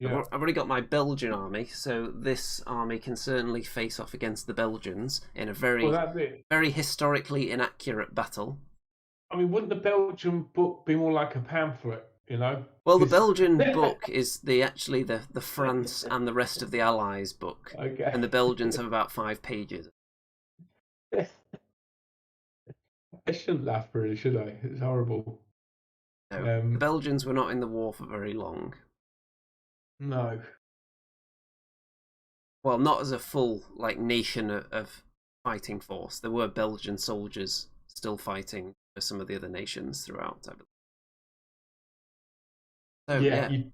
Yeah. I've already got my Belgian army, so this army can certainly face off against the Belgians in a very, very historically inaccurate battle. I mean, wouldn't the Belgian book be more like a pamphlet, you know? Well, the Belgian book is actually the France and the rest of the Allies book, Okay. and the Belgians have about 5 pages. I shouldn't laugh, really, should I? It's horrible. No, the Belgians were not in the war for very long. No. Well, not as a full nation of fighting force. There were Belgian soldiers still fighting for some of the other nations throughout, I believe. So, yeah, you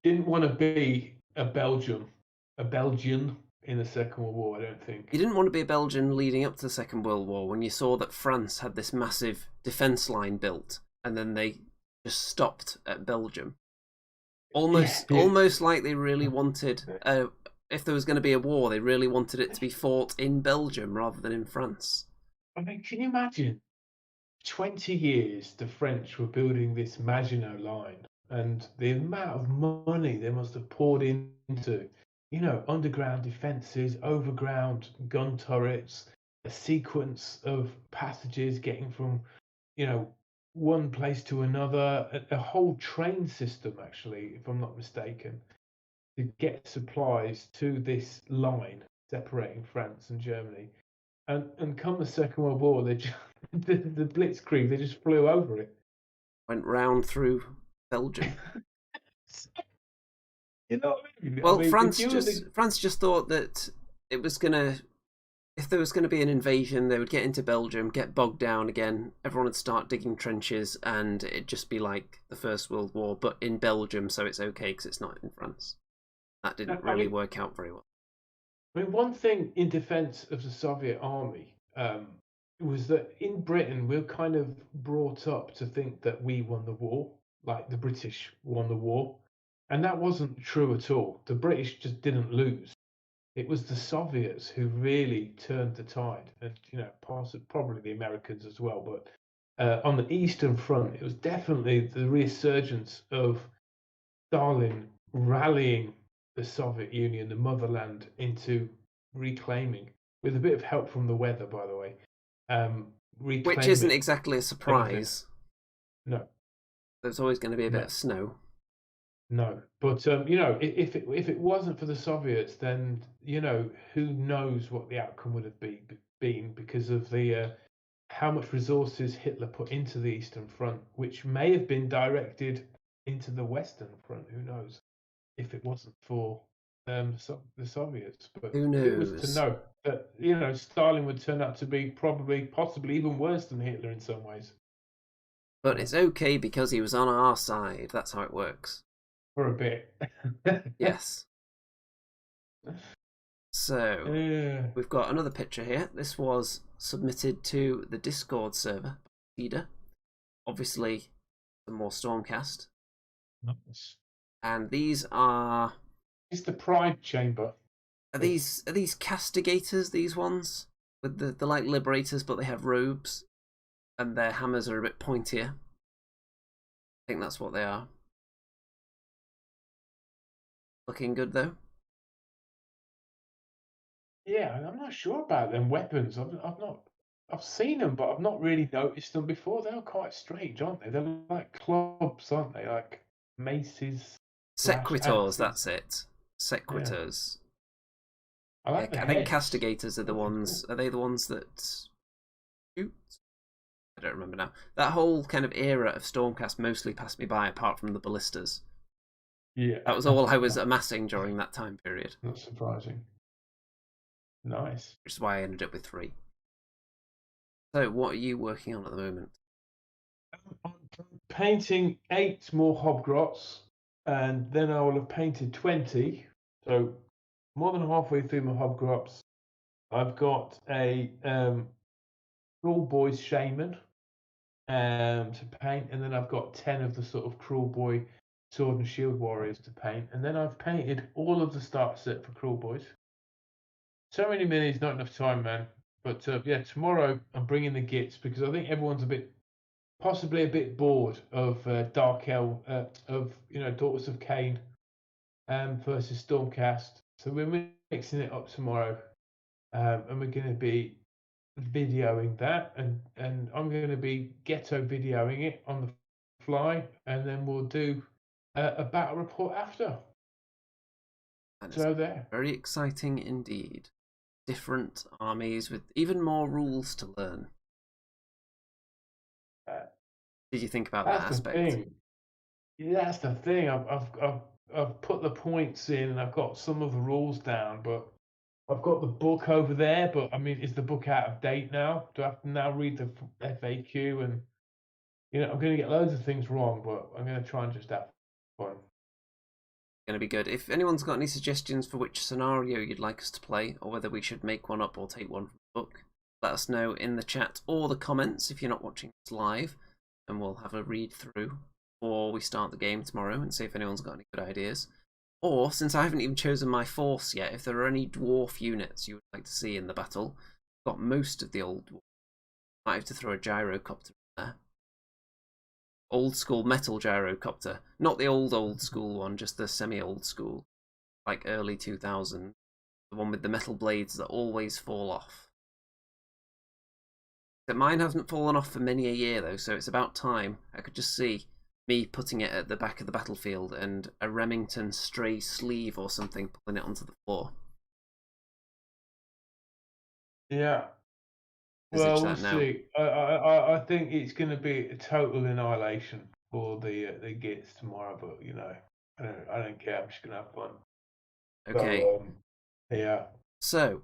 didn't want to be a Belgian in the Second World War, I don't think. You didn't want to be a Belgian leading up to the Second World War when you saw that France had this massive defence line built, and then they just stopped at Belgium. Almost like they really wanted, if there was going to be a war, they really wanted it to be fought in Belgium rather than in France. I mean, can you imagine? 20 years the French were building this Maginot Line, and the amount of money they must have poured into, underground defences, overground gun turrets, a sequence of passages getting from, one place to another, a whole train system, actually, if I'm not mistaken, to get supplies to this line separating France and Germany. And come the Second World War, the Blitzkrieg, they just flew over it. Went round through Belgium. You know what I mean? Well, France just thought that it was gonna, if there was going to be an invasion, they would get into Belgium, get bogged down again, everyone would start digging trenches, and it'd just be like the First World War, but in Belgium, so it's okay because it's not in France. That didn't really work out very well. I mean, one thing in defense of the Soviet army was that in Britain, we were kind of brought up to think that we won the war, like the British won the war. And that wasn't true at all. The British just didn't lose. It was the Soviets who really turned the tide, and probably the Americans as well. But on the Eastern Front, it was definitely the resurgence of Stalin rallying the Soviet Union, the motherland, into reclaiming, with a bit of help from the weather, by the way. Which isn't exactly a surprise. No. There's always going to be a bit of snow. No, but if it wasn't for the Soviets, then who knows what the outcome would have been because of the how much resources Hitler put into the Eastern Front, which may have been directed into the Western Front. Who knows? If it wasn't for the Soviets, but who knows? Who was to know that Stalin would turn out to be possibly even worse than Hitler in some ways. But it's okay because he was on our side. That's how it works. For a bit. Yes. So, we've got another picture here. This was submitted to the Discord server, Feeder. Obviously, some more Stormcast. Nice. And these are It's the Pride Chamber. these castigators, these ones? With the like liberators, but they have robes. And their hammers are a bit pointier. I think that's what they are. Looking good though. Yeah, I'm not sure about them weapons. I've seen them, but I've not really noticed them before. They're quite strange, aren't they? They're like clubs, aren't they? Like maces / Sequitors, axes. that's it. Sequitors. I like the I think heads. castigators are the Those are ones. cool. Are they the ones that shoot? I don't remember now. That whole kind of era of Stormcast mostly passed me by, apart from the ballistas. Yeah. That was all I was amassing during that time period. Not surprising. Nice. Which is why I ended up with 3. So, what are you working on at the moment? I'm painting 8 more hobgrots, and then I will have painted 20. So more than halfway through my hobgrots. I've got a Cruel Boys Shaman to paint, and then I've got 10 of the sort of Cruel Boy Sword and Shield Warriors to paint, and then I've painted all of the start set for Cruel Boys. So many minis, not enough time, man. But yeah, tomorrow I'm bringing the gits because I think everyone's possibly a bit bored of Dark Elf, of Daughters of Cain versus Stormcast. So we're mixing it up tomorrow, and we're going to be videoing that, and I'm going to be ghetto videoing it on the fly, and then we'll do a battle report after. That is So there. very exciting indeed. Different armies with even more rules to learn. Did you think about that That's the aspect? thing. Yeah, that's the thing. I've put the points in, and I've got some of the rules down, but I've got the book over there. But I mean, is the book out of date now? Do I have to now read the FAQ? And I'm going to get loads of things wrong, but I'm going to try and just have fun. Going to be good. If anyone's got any suggestions for which scenario you'd like us to play, or whether we should make one up or take one from the book, let us know in the chat or the comments if you're not watching this live, and we'll have a read through before we start the game tomorrow and see if anyone's got any good ideas. Or, since I haven't even chosen my force yet, if there are any dwarf units you would like to see in the battle, I've got most of the old dwarf. Might have to throw a gyrocopter in there. Old school metal gyrocopter, not the old school one, just the semi-old school, like early 2000, the one with the metal blades that always fall off. But mine hasn't fallen off for many a year though, so it's about time. I could just see me putting it at the back of the battlefield and a Remington stray sleeve or something pulling it onto the floor. Yeah. Well, we'll see. I think it's going to be a total annihilation for the gits tomorrow, but I don't care. I'm just going to have fun. Okay. So, yeah. So,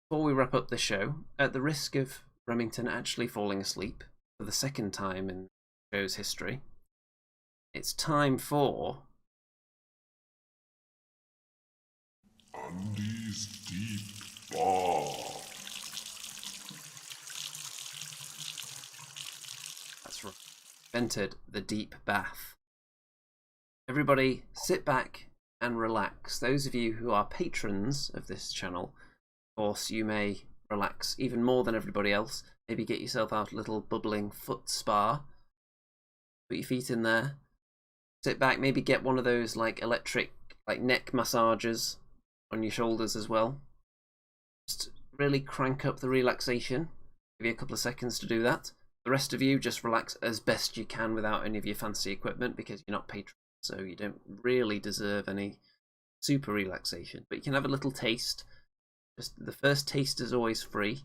before we wrap up the show, at the risk of Remington actually falling asleep for the second time in the show's history, it's time for Andy's Deep Bar. That's right. Invented the deep bath. Everybody sit back and relax. Those of you who are patrons of this channel, of course, you may relax even more than everybody else. Maybe get yourself out a little bubbling foot spa. Put your feet in there. Sit back, maybe get one of those like electric neck massages on your shoulders as well. Just really crank up the relaxation. Give you a couple of seconds to do that. The rest of you just relax as best you can without any of your fancy equipment because you're not patrons, so you don't really deserve any super relaxation. But you can have a little taste. Just the first taste is always free,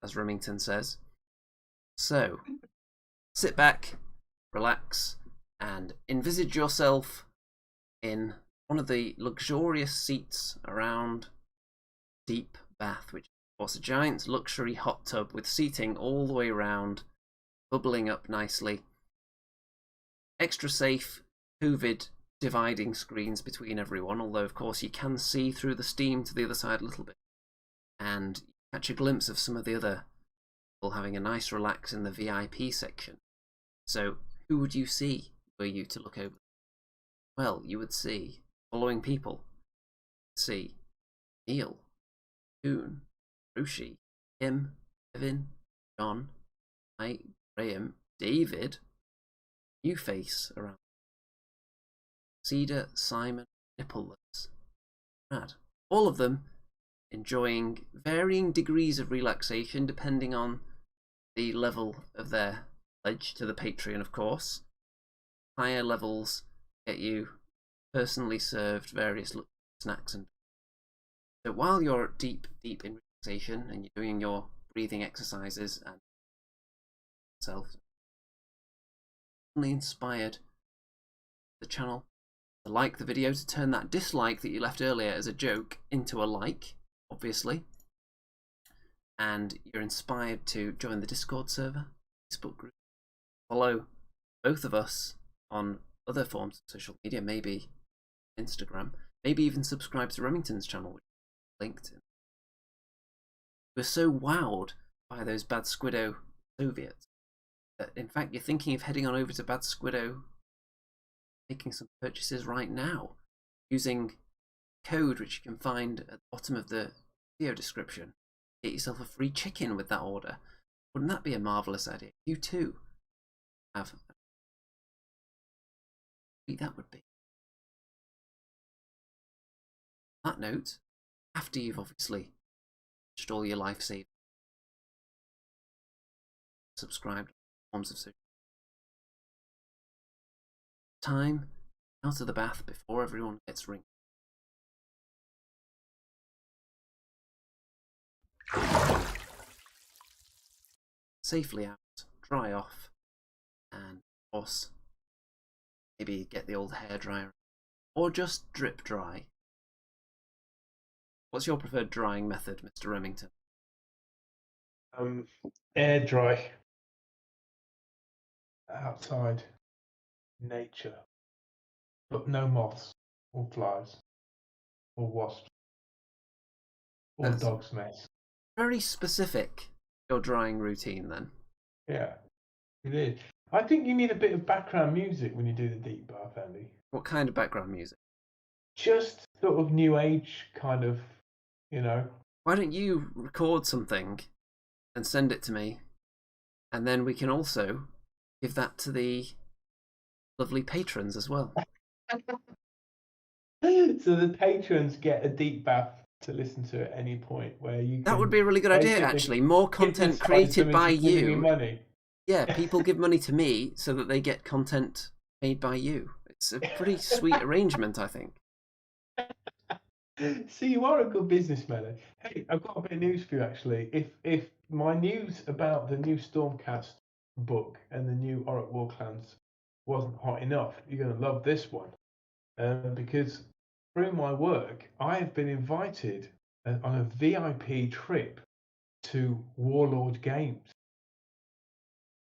as Remington says. So, sit back, relax, and envisage yourself in one of the luxurious seats around Deep Bath, which is of course a giant luxury hot tub with seating all the way around, bubbling up nicely. Extra safe, COVID dividing screens between everyone, although of course you can see through the steam to the other side a little bit. And catch a glimpse of some of the other people having a nice relax in the VIP section. So, who would you see were you to look over? well, you would see the following people. See Neil, Toon, Rushi, Kim, Kevin, John, Mike, Graham, David, new face around, Cedar, Simon, Nippleless, Brad. All of them enjoying varying degrees of relaxation depending on the level of their pledge to the Patreon, of course. Higher levels get you personally served various snacks and so while you're deep in relaxation and you're doing your breathing exercises and self inspired the channel to like the video, to turn that dislike that you left earlier as a joke into a like, obviously, and you're inspired to join the Discord server, Facebook group, follow both of us on other forms of social media, maybe Instagram, maybe even subscribe to Remington's channel, which is linked in. We're so wowed by those Bad Squiddo Soviets that in fact you're thinking of heading on over to Bad Squiddo, making some purchases right now using code which you can find at the bottom of the video description. Get yourself a free chicken with that order. Wouldn't that be a marvellous idea? You too have that would be. On that note, after you've obviously watched all your life savings, subscribed to forms of social, time out of the bath before everyone gets ring. Safely out, dry off, and of course, maybe get the old hairdryer, or just drip dry. What's your preferred drying method, Mr. Remington? Air dry. Outside. Nature. But no moths, or flies, or wasps, or That's dog's mess. very specific, your drying routine then. Yeah, it is. I think you need a bit of background music when you do the deep bath, Andy. What kind of background music? Just sort of new age kind of, you know. Why don't you record something and send it to me, and then we can also give that to the lovely patrons as well. So the patrons get a deep bath to listen to at any point where you. That would be a really good idea, actually. More content created by you. Money. Yeah, people give money to me so that they get content made by you. It's a pretty sweet arrangement, I think. See, you are a good businessman. Hey, I've got a bit of news for you, actually. If my news about the new Stormcast book and the new Orc War Clans wasn't hot enough, you're going to love this one. Because through my work, I have been invited on a VIP trip to Warlord Games.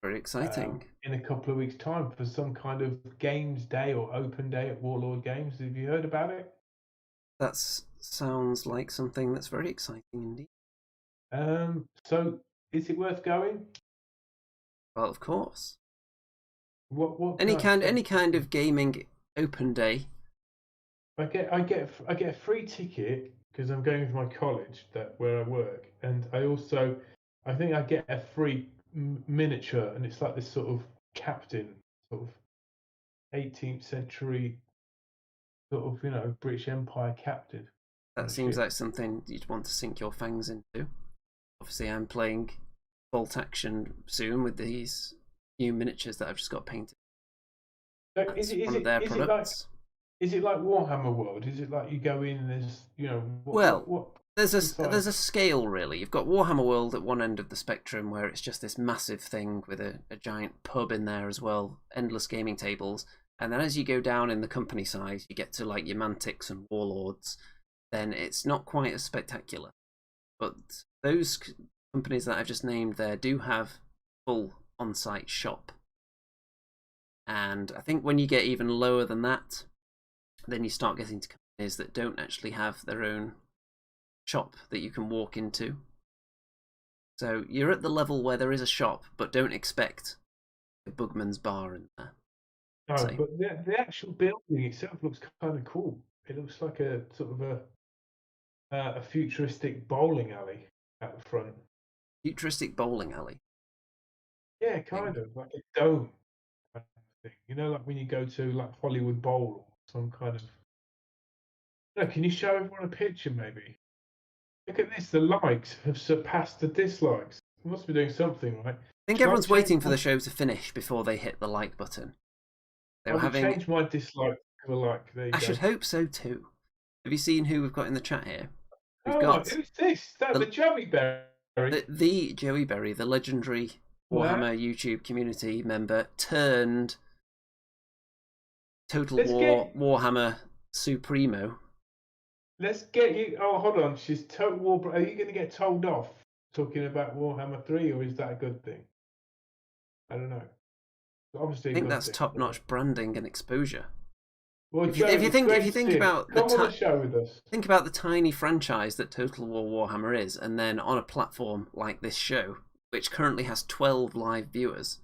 Very exciting. In a couple of weeks' time for some kind of games day or open day at Warlord Games. Have you heard about it? That sounds like something that's very exciting indeed. So is it worth going? Well, of course. What any kind of gaming open day. I get a free ticket because I'm going to my college where I work, and I think I get a free miniature, and it's like this sort of captain, sort of 18th century sort of British Empire captain. That seems like something you'd want to sink your fangs into. Obviously, I'm playing Bolt Action soon with these new miniatures that I've just got painted. So is it like Warhammer World? Is it like you go in and there's there's a scale really. You've got Warhammer World at one end of the spectrum where it's just this massive thing with a giant pub in there as well, endless gaming tables. And then as you go down in the company size, you get to like your Mantics and Warlords, then it's not quite as spectacular. But those companies that I've just named there do have full on-site shop. And I think when you get even lower than that, then you start getting to companies that don't actually have their own shop that you can walk into. So you're at the level where there is a shop, but don't expect a Bugman's bar in there. No, say. but the actual building itself looks kind of cool. It looks like a sort of a futuristic bowling alley at the front. Futuristic bowling alley. Yeah, kind of like a dome kind of thing. You know, like when you go to like Hollywood Bowl or some kind of. No, can you show everyone a picture maybe? Look at this. The likes have surpassed the dislikes. We must be doing something right. I think everyone's waiting for the show to finish before they hit the like button. They were having. Change my dislike to a like. There you I go. should hope so too. Have you seen who we've got in the chat here? We've Oh, got who's this? The Joey Berry. the Joey Berry, the legendary Warhammer YouTube community member turned Total War Warhammer Supremo. Let's get you. Oh, hold on. She's Total War. Are you going to get told off talking about Warhammer 3, or is that a good thing? I don't know. Obviously, I think that's top-notch branding and exposure. Well, if you think about think about the tiny franchise that Total War Warhammer is, and then on a platform like this show, which currently has 12 live viewers,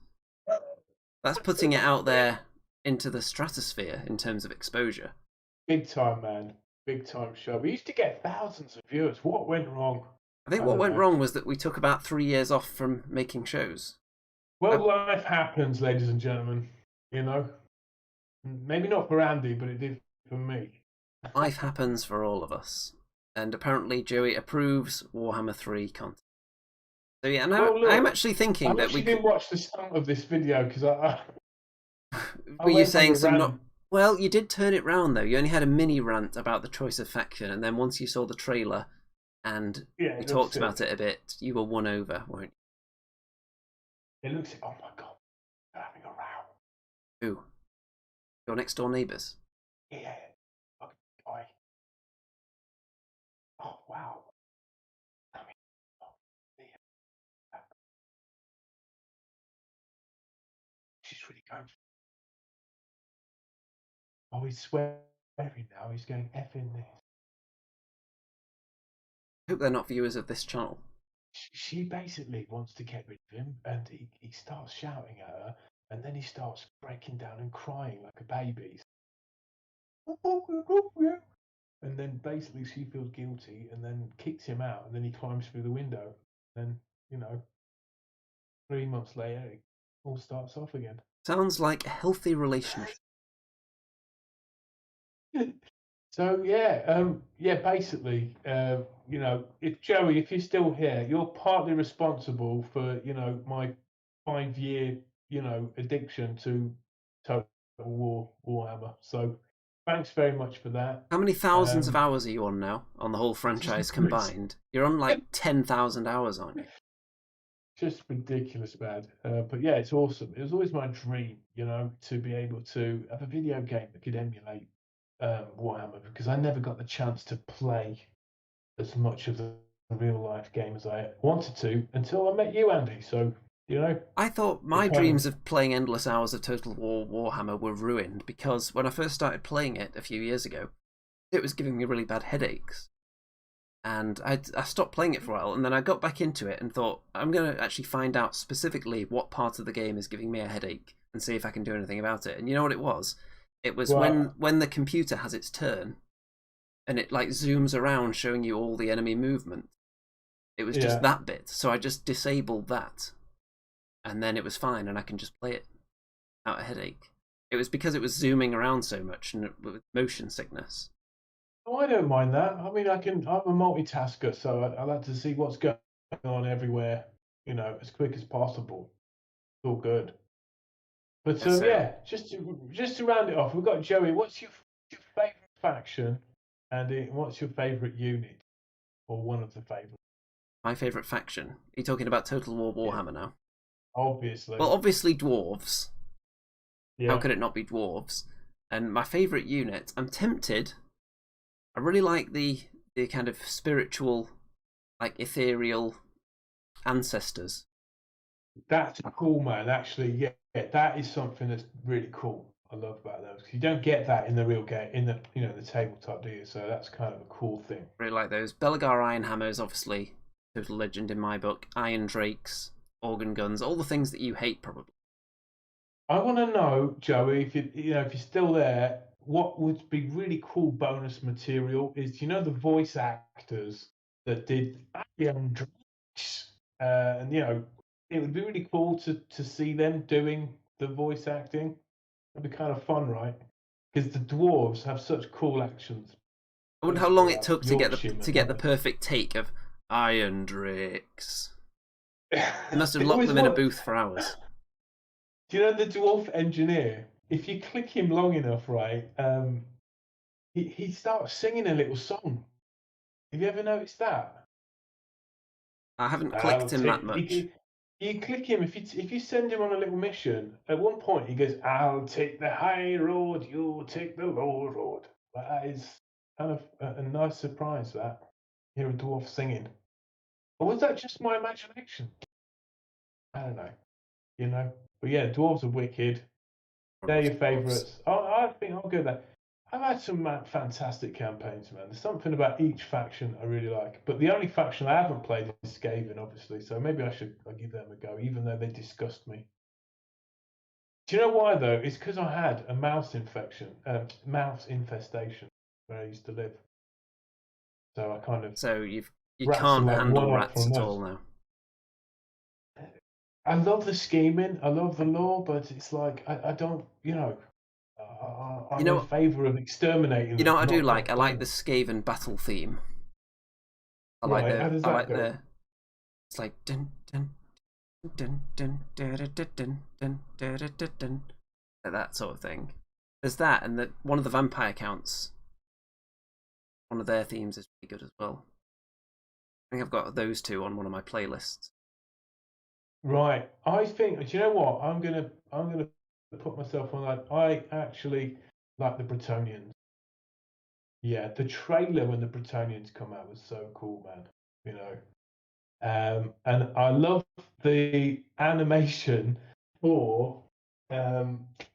that's putting it out there into the stratosphere in terms of exposure. Big time, man. Big time show. We used to get thousands of viewers. What went wrong? I think what went wrong was that we took about 3 years off from making shows. Well, life happens, ladies and gentlemen. You know, maybe not for Andy, but it did for me. Life happens for all of us, and apparently Joey approves Warhammer 3 content. So yeah, now I'm actually thinking that we didn't watch the start of this video because I were you saying some not? Well, you did turn it round though. You only had a mini rant about the choice of faction, and then once you saw the trailer and we talked about it a bit, you were won over, weren't you? It looks. Oh my god, they're having a row. Who? Your next door neighbours? Yeah. Okay. Oh wow. I mean, she's really going. Oh, he's swearing now. He's going effing this. I hope they're not viewers of this channel. She basically wants to get rid of him, and he starts shouting at her, and then he starts breaking down and crying like a baby. And then basically she feels guilty, and then kicks him out, and then he climbs through the window. And 3 months later, it all starts off again. Sounds like a healthy relationship. So basically, if Joey, if you're still here, you're partly responsible for, my 5-year, addiction to Total War Warhammer. So thanks very much for that. How many thousands of hours are you on now on the whole franchise combined? You're on like 10,000 hours, aren't you? Just ridiculous, man. But yeah, it's awesome. It was always my dream, to be able to have a video game that could emulate Warhammer, because I never got the chance to play as much of the real life game as I wanted to until I met you, Andy. So I thought my dreams of playing endless hours of Total War Warhammer were ruined because when I first started playing it a few years ago, it was giving me really bad headaches, and I stopped playing it for a while, and then I got back into it and thought I'm going to actually find out specifically what part of the game is giving me a headache and see if I can do anything about it. And you know what it was? It was when the computer has its turn and it like zooms around showing you all the enemy movement. It was just that bit. So I just disabled that. And then it was fine and I can just play it without a headache. It was because it was zooming around so much and with motion sickness. Oh, I don't mind that. I mean, I'm a multitasker, so I like to see what's going on everywhere, as quick as possible. It's all good. But just to round it off, we've got Joey. What's your favourite faction, and what's your favourite unit, or one of the favourites? My favourite faction? Are you talking about Total War Warhammer now? Obviously. Well, obviously dwarves. Yeah. How could it not be dwarves? And my favourite unit, I'm tempted. I really like the kind of spiritual, like ethereal ancestors. That's cool, man. Actually, yeah, that is something that's really cool. I love about those. You don't get that in the real game, in the the tabletop, do you? So that's kind of a cool thing. Really like those. Belagar Ironhammers, obviously, total legend in my book. Iron Drakes, organ guns, all the things that you hate, probably. I want to know, Joey, if if you're still there, what would be really cool bonus material is, the voice actors that did Young Drakes, and it would be really cool to see them doing the voice acting. It'd be kind of fun, right? Because the dwarves have such cool accents. I wonder how long it Like took to get Yorkshiremen, the don't perfect take of Iron Drakes. they? They must have It locked was them in a what? booth for hours. Do you know the dwarf engineer? If you click him long enough, right, he starts singing a little song. Have you ever noticed that? I haven't I'll clicked him that take much. you click him if you send him on a little mission. At one point, he goes, "I'll take the high road, you take the low road." That is kind of a nice surprise. That hear a dwarf singing, or was that just my imagination? I don't know. But yeah, dwarves are wicked. I They're love your dwarves. favourites. I think I'll go there. I've had some fantastic campaigns, man. There's something about each faction I really like. But the only faction I haven't played is Skaven, obviously. So maybe I'll give them a go, even though they disgust me. Do you know why though? It's because I had a mouse infestation where I used to live. So I kind of So you rats are can't like handle one up rats from at most. all now. I love the scheming, I love the lore, but it's like I don't, You I'm in know, favour of exterminating you know them, what I do not like? I like killing the them. Skaven battle theme. Right, how does that go? It's like dun dun dun dun dun dun dun dun dun dun dun, like that sort of thing. There's that, and that one of the vampire counts, one of their themes is pretty good as well. I think I've got those two on one of my playlists. Right, I think. Do you know what? I'm gonna put myself on that. I actually like the Bretonians. Yeah, the trailer when the Bretonians come out was so cool, man. You know, and I love the animation for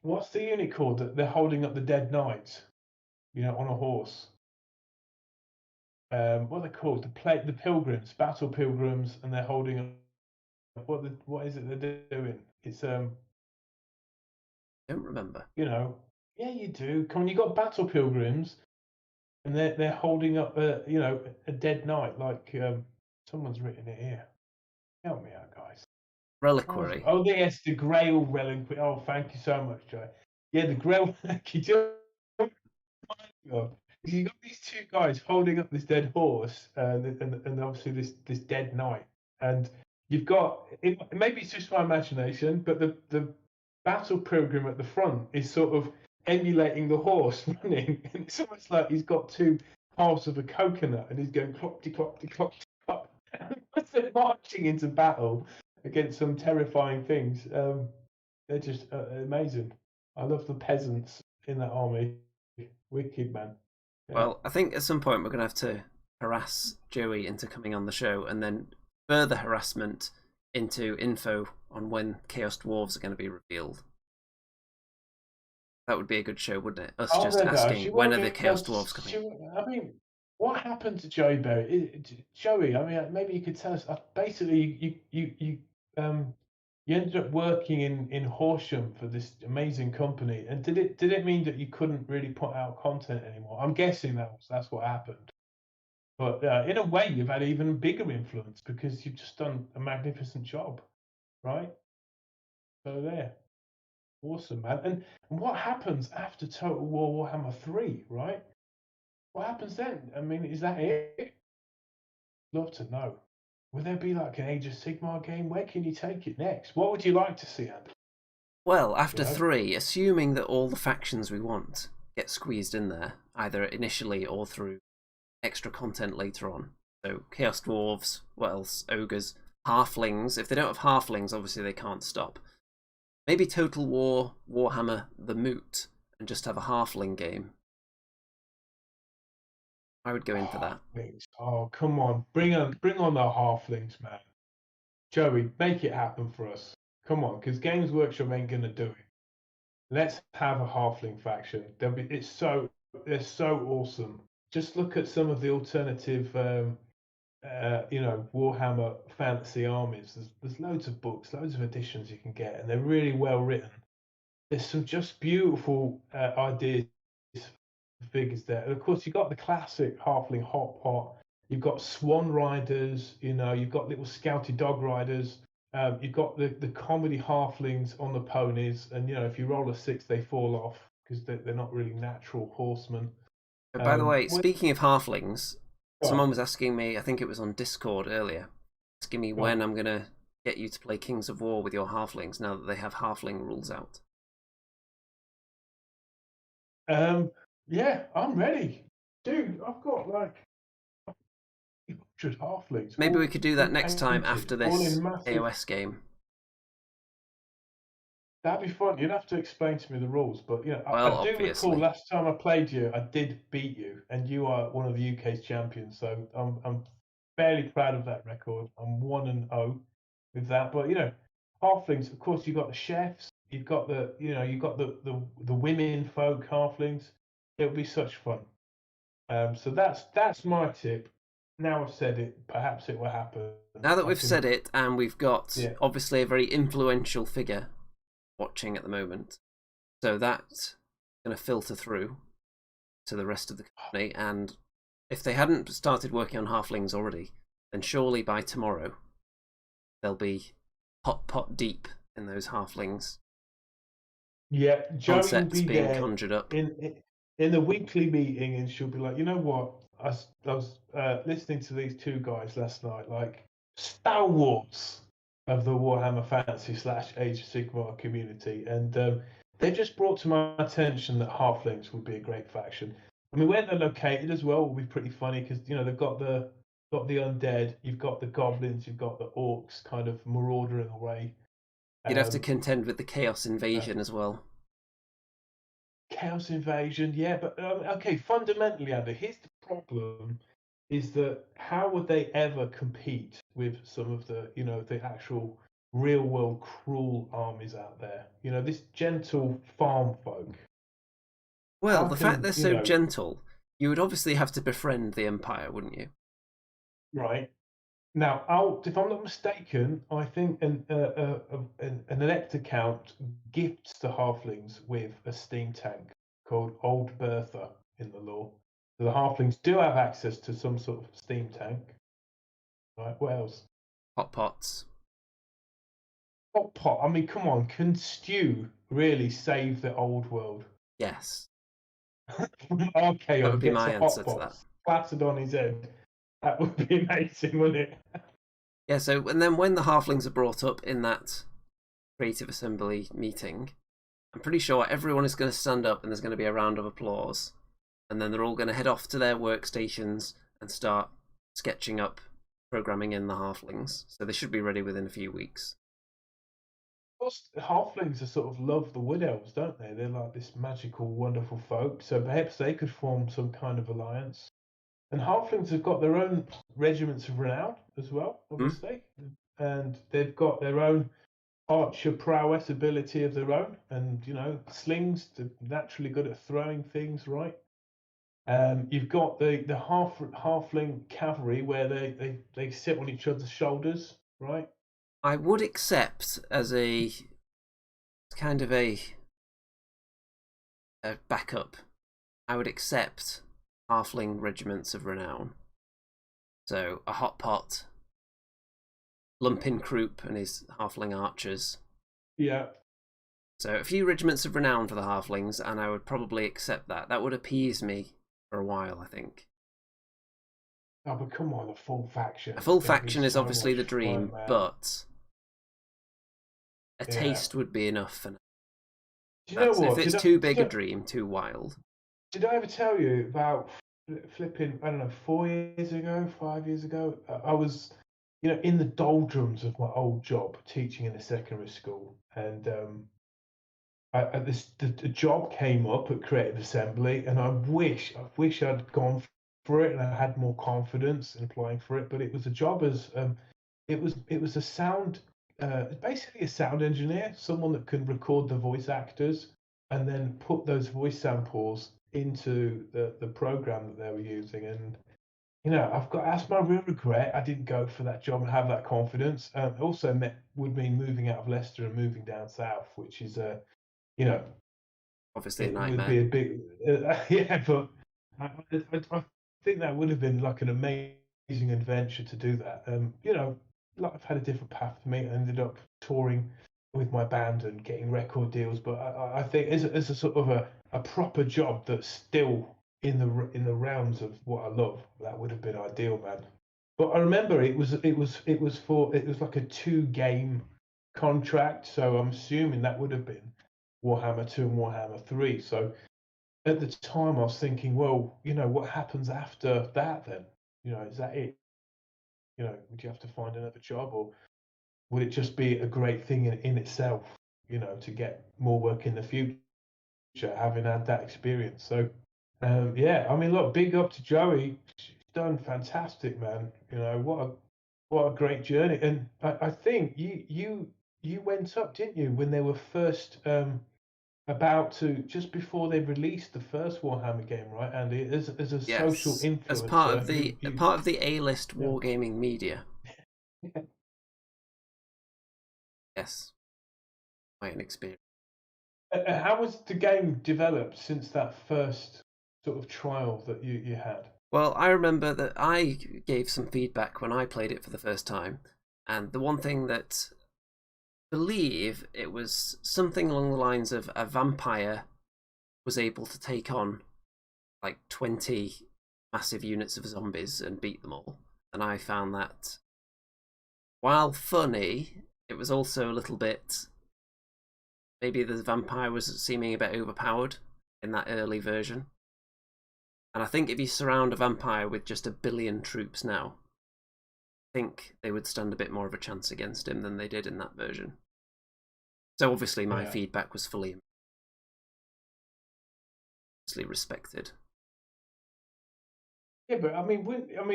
what's the unit called that they're holding up the dead knights? On a horse. What are they called? The pilgrims, battle pilgrims, and they're holding up. What is it they're doing? It's Don't remember. Yeah, you do. Come on, you got battle pilgrims, and they're holding up a dead knight. Like someone's written it here. Help me out, guys. Reliquary. Oh, yes, the Grail relic. Oh, thank you so much, Joe. Yeah, the Grail. You got these two guys holding up this dead horse, and obviously this dead knight, and you've got maybe it's just my imagination, but the battle pilgrim at the front is sort of emulating the horse running, and it's almost like he's got two halves of a coconut, and he's going clopty clopty clopty clop. As they're marching into battle against some terrifying things. They're just amazing. I love the peasants in that army. Wicked, man. Yeah. Well, I think at some point we're going to have to harass Joey into coming on the show, and then further harassment into info on when Chaos Dwarves are going to be revealed. That would be a good show, wouldn't it? Us Oh, just asking, when are the Chaos Dwarves coming? I mean, what happened to Joey Berry? Joey, I mean, maybe you could tell us. Basically, you ended up working in Horsham for this amazing company, and did it mean that you couldn't really put out content anymore? I'm guessing that's what happened. But in a way, you've had even bigger influence because you've just done a magnificent job, right? So there, awesome, man. And what happens after Total War Warhammer 3, right? What happens then? I mean, is that it? Love to know. Would there be like an Age of Sigmar game? Where can you take it next? What would you like to see, Andy? Well, You after know? 3, assuming that all the factions we want get squeezed in there, either initially or through extra content later on. So, Chaos Dwarves, what else? Ogres, Halflings. If they don't have Halflings, obviously they can't stop. Maybe Total War, Warhammer, The Moot, and just have a Halfling game. I would go in for that. Oh, come on. Bring on the halflings, man. Joey, make it happen for us. Come on, because Games Workshop ain't gonna do it. Let's have a halfling faction. They're so awesome. Just look at some of the alternative Warhammer fantasy armies. There's loads of books, loads of editions you can get, and they're really well written. there's some just beautiful ideas for figures there. And of course, you've got the classic halfling hot pot. You've got swan riders. You've got little scouty dog riders. You've got the comedy halflings on the ponies, and if you roll a 6, they fall off because they're not really natural horsemen. By the way, Well, speaking of halflings, someone right, was asking me, I think it was on Discord earlier, asking me right. when I'm going to get you to play Kings of War with your halflings now that they have halfling rules out. Yeah, I'm ready, dude. I've got like 100 halflings, Maybe we could do that all next time painted, after all this in massive. AOS game. That'd be fun. You'd have to explain to me the rules, but Well, I do recall obviously. last time I played you, I did beat you, and you are one of the UK's champions. So I'm fairly proud of that record. I'm 1-0 with that. But halflings. Of course, you've got the chefs. You've got the women folk halflings. It'll be such fun. So that's my tip. Now I've said it, perhaps it will happen. Now that I we've can, said it, and we've got yeah, obviously a very influential figure watching at the moment, so that's going to filter through to the rest of the company, and if they hadn't started working on halflings already, then surely by tomorrow they'll be pot deep in those halflings. yeah. Joey will Concepts be being there conjured up. in the weekly meeting, and she'll be like, you know what? I was listening to these two guys last night, like stalwarts of the Warhammer Fantasy / Age of Sigmar community, and they just brought to my attention that halflings would be a great faction. I mean, where they're located as well will be pretty funny because they've got the undead, you've got the goblins, you've got the orcs, kind of maraudering away. You'd have to Um, contend with the Chaos uh, Invasion as well. Chaos Invasion, yeah, but okay. Fundamentally, Andy, here's the problem: is that how would they ever compete with some of the actual real world cruel armies out there? This gentle farm folk. Well, How the fact can they're so gentle, you would obviously have to befriend the Empire, wouldn't you? right now? If I'm not mistaken, I think an elect account gifts the halflings with a steam tank called Old Bertha in the lore. So the halflings do have access to some sort of steam tank. Right, what else? Hot pots. Hot pot. I mean, come on, can Stew really save the old world? Yes, that would Archaon be gets my a hot answer to that. pot plastered on his head. That would be amazing, wouldn't it? Yeah, so, and then when the halflings are brought up in that creative assembly meeting, I'm pretty sure everyone is going to stand up and there's going to be a round of applause. And then they're all going to head off to their workstations and start sketching up, programming in the halflings. So they should be ready within a few weeks. Of course, halflings are sort of love the wood elves, don't they? They're like this magical, wonderful folk. So perhaps they could form some kind of alliance. And halflings have got their own regiments of renown as well, Hmm? obviously, and they've got their own archer prowess ability of their own, and slings. They're naturally good at throwing things, right? You've got the halfling cavalry where they sit on each other's shoulders, right? I would accept as a kind of a backup, I would accept halfling regiments of renown. So a hot pot, Lumpin Croup and his halfling archers. Yeah. So a few regiments of renown for the halflings, and I would probably accept that. That would appease me for a while, I think. Oh, but come on, a full faction. A full It's gonna be faction is so obviously much the fun, dream, man. but a Yeah. taste would be enough for now. Do you know what? If it's too big a dream, too wild. Did I ever tell you about flipping? I don't know, 4 years ago, 5 years ago. I was, in the doldrums of my old job, teaching in a secondary school, and the job came up at Creative Assembly, and I wish I'd gone for it and I had more confidence in applying for it. But it was a job as it was a sound, basically a sound engineer, someone that can record the voice actors and then put those voice samples into the program that they were using. And that's my real regret. I didn't go for that job and have that confidence. Also would mean moving out of Leicester and moving down south, which is you know, Obviously a it would nightmare. be a big, yeah, but I think that would have been like an amazing adventure to do that. You know, like I've had a different path for me. I ended up touring with my band and getting record deals, but I think as a sort of a proper job that's still in the realms of what I love, that would have been ideal, man. But I remember it was like a 2 game contract, so I'm assuming that would have been Warhammer 2 and Warhammer 3. So at the time, I was thinking, well, you know, what happens after that then? You know, is that it? You know, would you have to find another job, or would it just be a great thing in itself, you know, to get more work in the future, having had that experience? So, yeah, I mean, look, big up to Joey. She's done fantastic, man. You know, what a great journey. And I think you went up, didn't you, when they were first about to, just before they released the first Warhammer game, right, Andy? As a social Yes, influencer, as part of the A-list wargaming media. Yes, quite an experience. How was the game developed since that first sort of trial that you had? Well, I remember that I gave some feedback when I played it for the first time, and the one thing that I believe it was something along the lines of a vampire was able to take on like 20 massive units of zombies and beat them all. And I found that, while funny, it was also a little bit, maybe the vampire was seeming a bit overpowered in that early version. And I think if you surround a vampire with just 1 billion troops now, I think they would stand a bit more of a chance against him than they did in that version. So obviously my feedback was fully respected. Yeah, but I mean,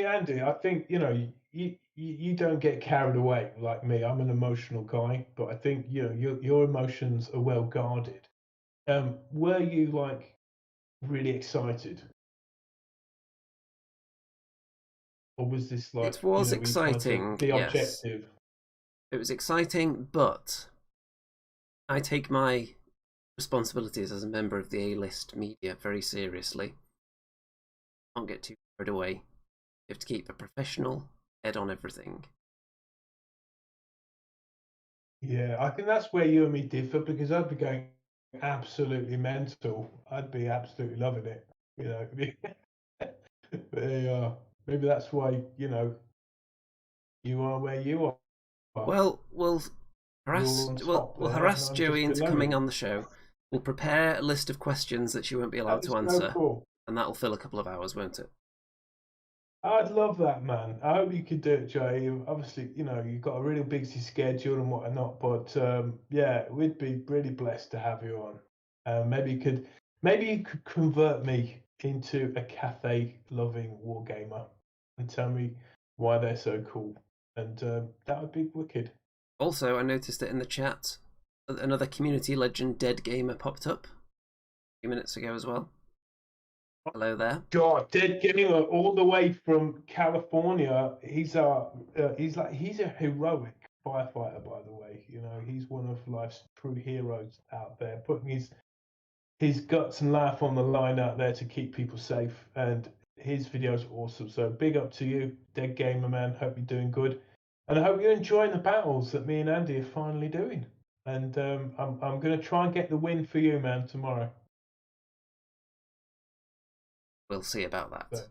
Andy, I think, you know, you don't get carried away like me. I'm an emotional guy, but I think, you know, your emotions are well guarded. Were you like really excited, or was this like, It was you know, were you trying to exciting, be yes. objective? It was exciting, but I take my responsibilities as a member of the A-list media very seriously. Can't get too carried away. You have to keep a professional head on everything. Yeah, I think that's where you and me differ, because I'd be going absolutely mental. I'd be absolutely loving it, you know. But there you are. Maybe that's why, you know, you are where you are. Well, we'll You're on top there, harass and I'm Joey just into below coming you. on the show. We'll prepare a list of questions that she won't be allowed That is to so answer, cool. and that'll fill a couple of hours, won't it? I'd love that, man. I hope you could do it, Jay. Obviously, you know, you've got a really busy schedule and whatnot, but yeah, we'd be really blessed to have you on. Maybe you could convert me into a Cathay loving wargamer and tell me why they're so cool, and that would be wicked. Also, I noticed that in the chat, another community legend, Dead Gamer, popped up a few minutes ago as well. Hello there. God, Dead Gamer, all the way from California. He's a heroic firefighter, by the way. You know, he's one of life's true heroes out there, putting his guts and life on the line out there to keep people safe. And his videos are awesome. So big up to you, Dead Gamer, man. Hope you're doing good, and I hope you're enjoying the battles that me and Andy are finally doing. And I'm gonna try and get the win for you, man, tomorrow. We'll see about that.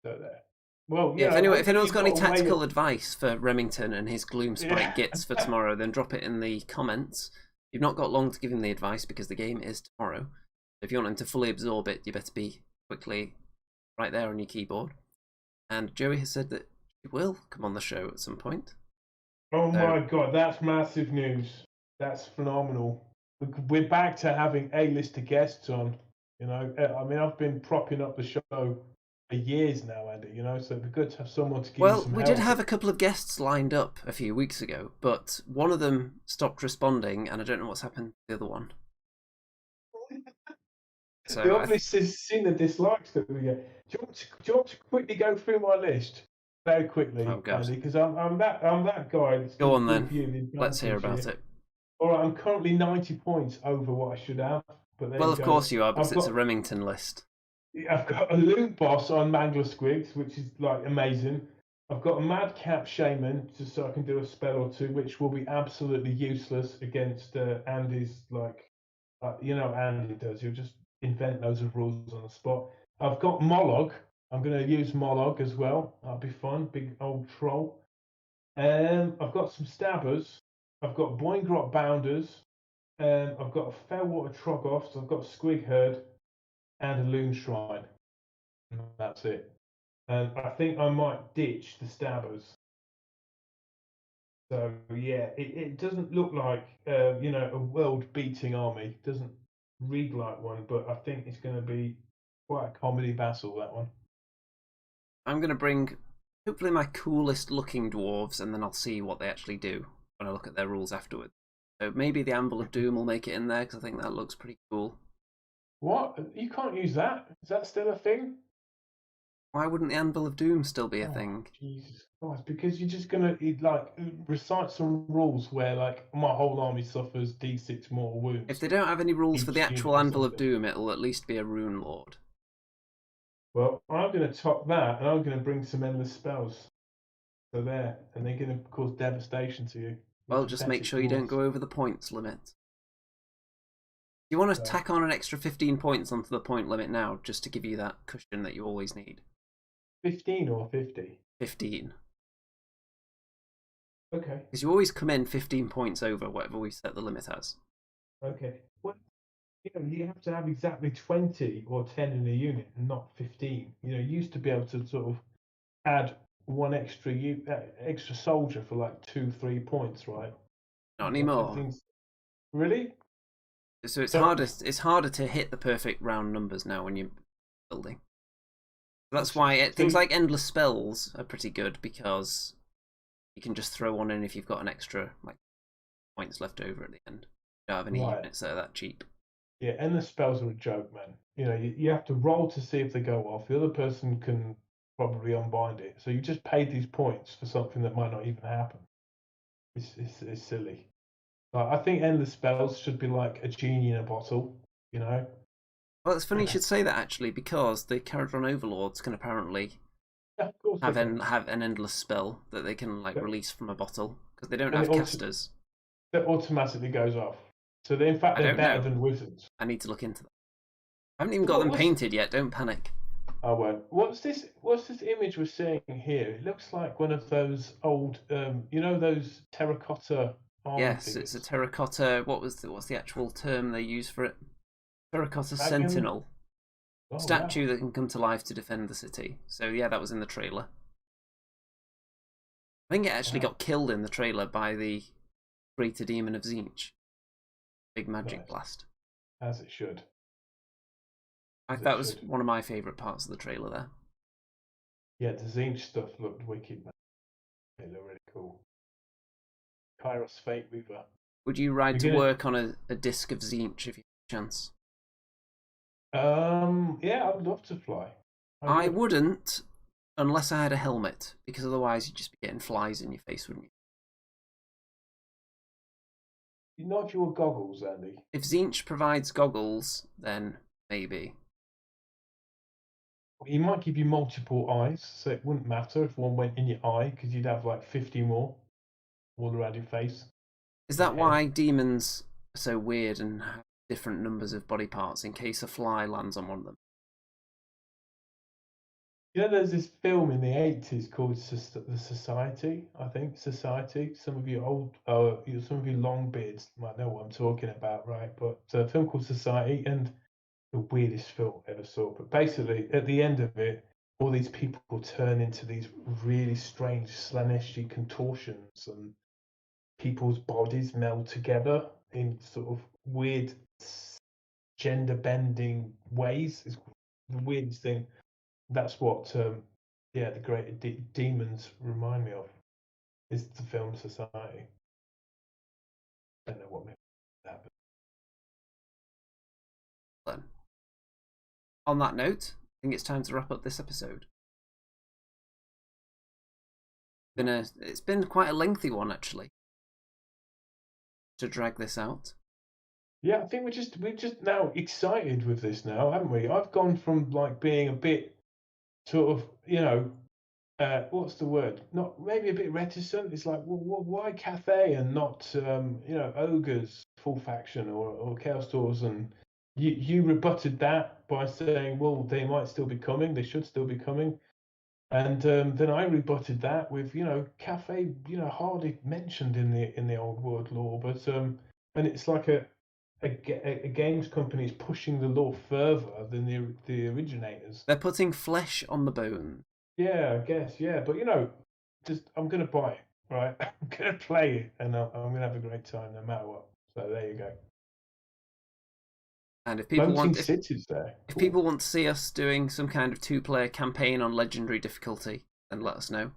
So there. Well, yeah, you know, if anyone's got any tactical of... advice for Remington and his Gloomspite gits for tomorrow, then drop it in the comments. You've not got long to give him the advice because the game is tomorrow. If you want him to fully absorb it, you better be quickly right there on your keyboard. And Joey has said that he will come on the show at some point. Oh my God, that's massive news. That's phenomenal. We're back to having A-lister guests on. You know, I mean, I've been propping up the show for years now, Andy. You know, so it'd be good to have someone to give you some we help. did have a couple of guests lined up a few weeks ago, but one of them stopped responding, and I don't know what's happened to the other one. So they obviously seen the dislikes that we get. Do you want to quickly go through my list very quickly, Andy? Because I'm that guy. That's go on then. Let's hear about it. All right, I'm currently 90 points over what I should have. But there Well, you of go. course you are, because I've it's a got Remington list. I've got a loot boss on Mangler Squigs, which is like amazing. I've got a Madcap Shaman, just so I can do a spell or two, which will be absolutely useless against Andy's, you know, Andy does. He'll just invent loads of rules on the spot. I've got Mollog. I'm going to use Mollog as well. That'll be fun. Big old troll. I've got some Stabbers. I've got Boingrot Bounders. I've got a Fairwater Trogoffs. I've got a Squig Herd and a Loon Shrine. And that's it. And I think I might ditch the Stabbers. So yeah, it doesn't look like you know, a world-beating army. It doesn't read like one, but I think it's going to be quite a comedy battle, that one. I'm going to bring hopefully my coolest looking dwarves, and then I'll see what they actually do when I look at their rules afterwards. So maybe the Anvil of Doom will make it in there, because I think that looks pretty cool. What? You can't use that? Is that still a thing? Why wouldn't the Anvil of Doom still be a Oh, thing? Jesus Christ! Because you're just gonna recite some rules where like my whole army suffers D6 mortal wounds. If they don't have any rules for the each actual unit or Anvil of something. Doom, it'll at least be a Rune Lord. Well, I'm going to top that, and I'm going to bring some endless spells. So there, and they're going to cause devastation to you. Well, just make sure you don't go over the points limit. You want to tack on an extra 15 points onto the point limit now, just to give you that cushion that you always need. 15 or 50? 15. Okay. Because you always come in 15 points over whatever we set the limit as. Okay. Well, you have to have exactly 20 or 10 in a unit, and not 15. You used to be able to sort of add one extra soldier for like 2-3 points, right? Not anymore. Really? So it's harder to hit the perfect round numbers now when you're building. That's why things like endless spells are pretty good, because you can just throw one in if you've got an extra points left over at the end. You don't have any units that are that cheap. Yeah, endless spells are a joke, man. You have to roll to see if they go off. The other person can probably unbind it. So you just paid these points for something that might not even happen. It's silly. I think endless spells should be like a genie in a bottle, Well, it's funny you should say that, actually, because the Caradron Overlords can apparently have an endless spell that they can release from a bottle, because they don't have casters. That automatically goes off. So in fact they're better than wizards. I need to look into that. I haven't even got them painted yet. Don't panic. I won't. What's this image we're seeing here? It looks like one of those old, those terracotta. Yes, figures. it's a terracotta. What's the actual term they use for it? Terracotta sentinel statue that can come to life to defend the city. So yeah, that was in the trailer. I think it actually got killed in the trailer by the Greater Demon of Tzeentch. Big magic blast. As it should. That was one of my favourite parts of the trailer there. Yeah, the Tzeentch stuff looked wicked, man. It looked really cool. Kairos Fate Weaver. Would you ride to work on a disc of Tzeentch if you had a chance? Yeah, I'd love to fly. I wouldn't, unless I had a helmet, because otherwise you'd just be getting flies in your face, wouldn't you? Not if you wore goggles, Andy. If Tzeentch provides goggles, then maybe. He might give you multiple eyes, so it wouldn't matter if one went in your eye, because you'd have like 50 more all around your face. Is that why demons are so weird and have different numbers of body parts in case a fly lands on one of them? There's this film in the 80s called The Society, I think. Society. Some of you longbeards might know what I'm talking about, right? But it's a film called Society, and the weirdest film I ever saw. But basically, at the end of it, all these people turn into these really strange Slaneshi contortions, and people's bodies meld together in sort of weird gender-bending ways. It's the weirdest thing. That's what, the great demons remind me of. Is the film Society. I don't know what that. Then, on that note, I think it's time to wrap up this episode. It's been quite a lengthy one, actually. to drag this out? Yeah, I think we're just now excited with this now, haven't we? I've gone from like being a bit sort of, what's the word? Not maybe a bit reticent. It's like, well, why Cathay and not, Ogres full faction or Chaos Dwarves? And you rebutted that by saying, well, they might still be coming. They should still be coming. And then I rebutted that with, Cathay, hardly mentioned in the old world lore, but and it's like a games company is pushing the lore further than the originators. They're putting flesh on the bone. Yeah, I guess, yeah. But just I'm gonna buy it, right? I'm gonna play it, and I'm gonna have a great time no matter what. So there you go. And if people Floating want, cities there. if Cool. people want to see us doing some kind of 2-player campaign on legendary difficulty, then let us know.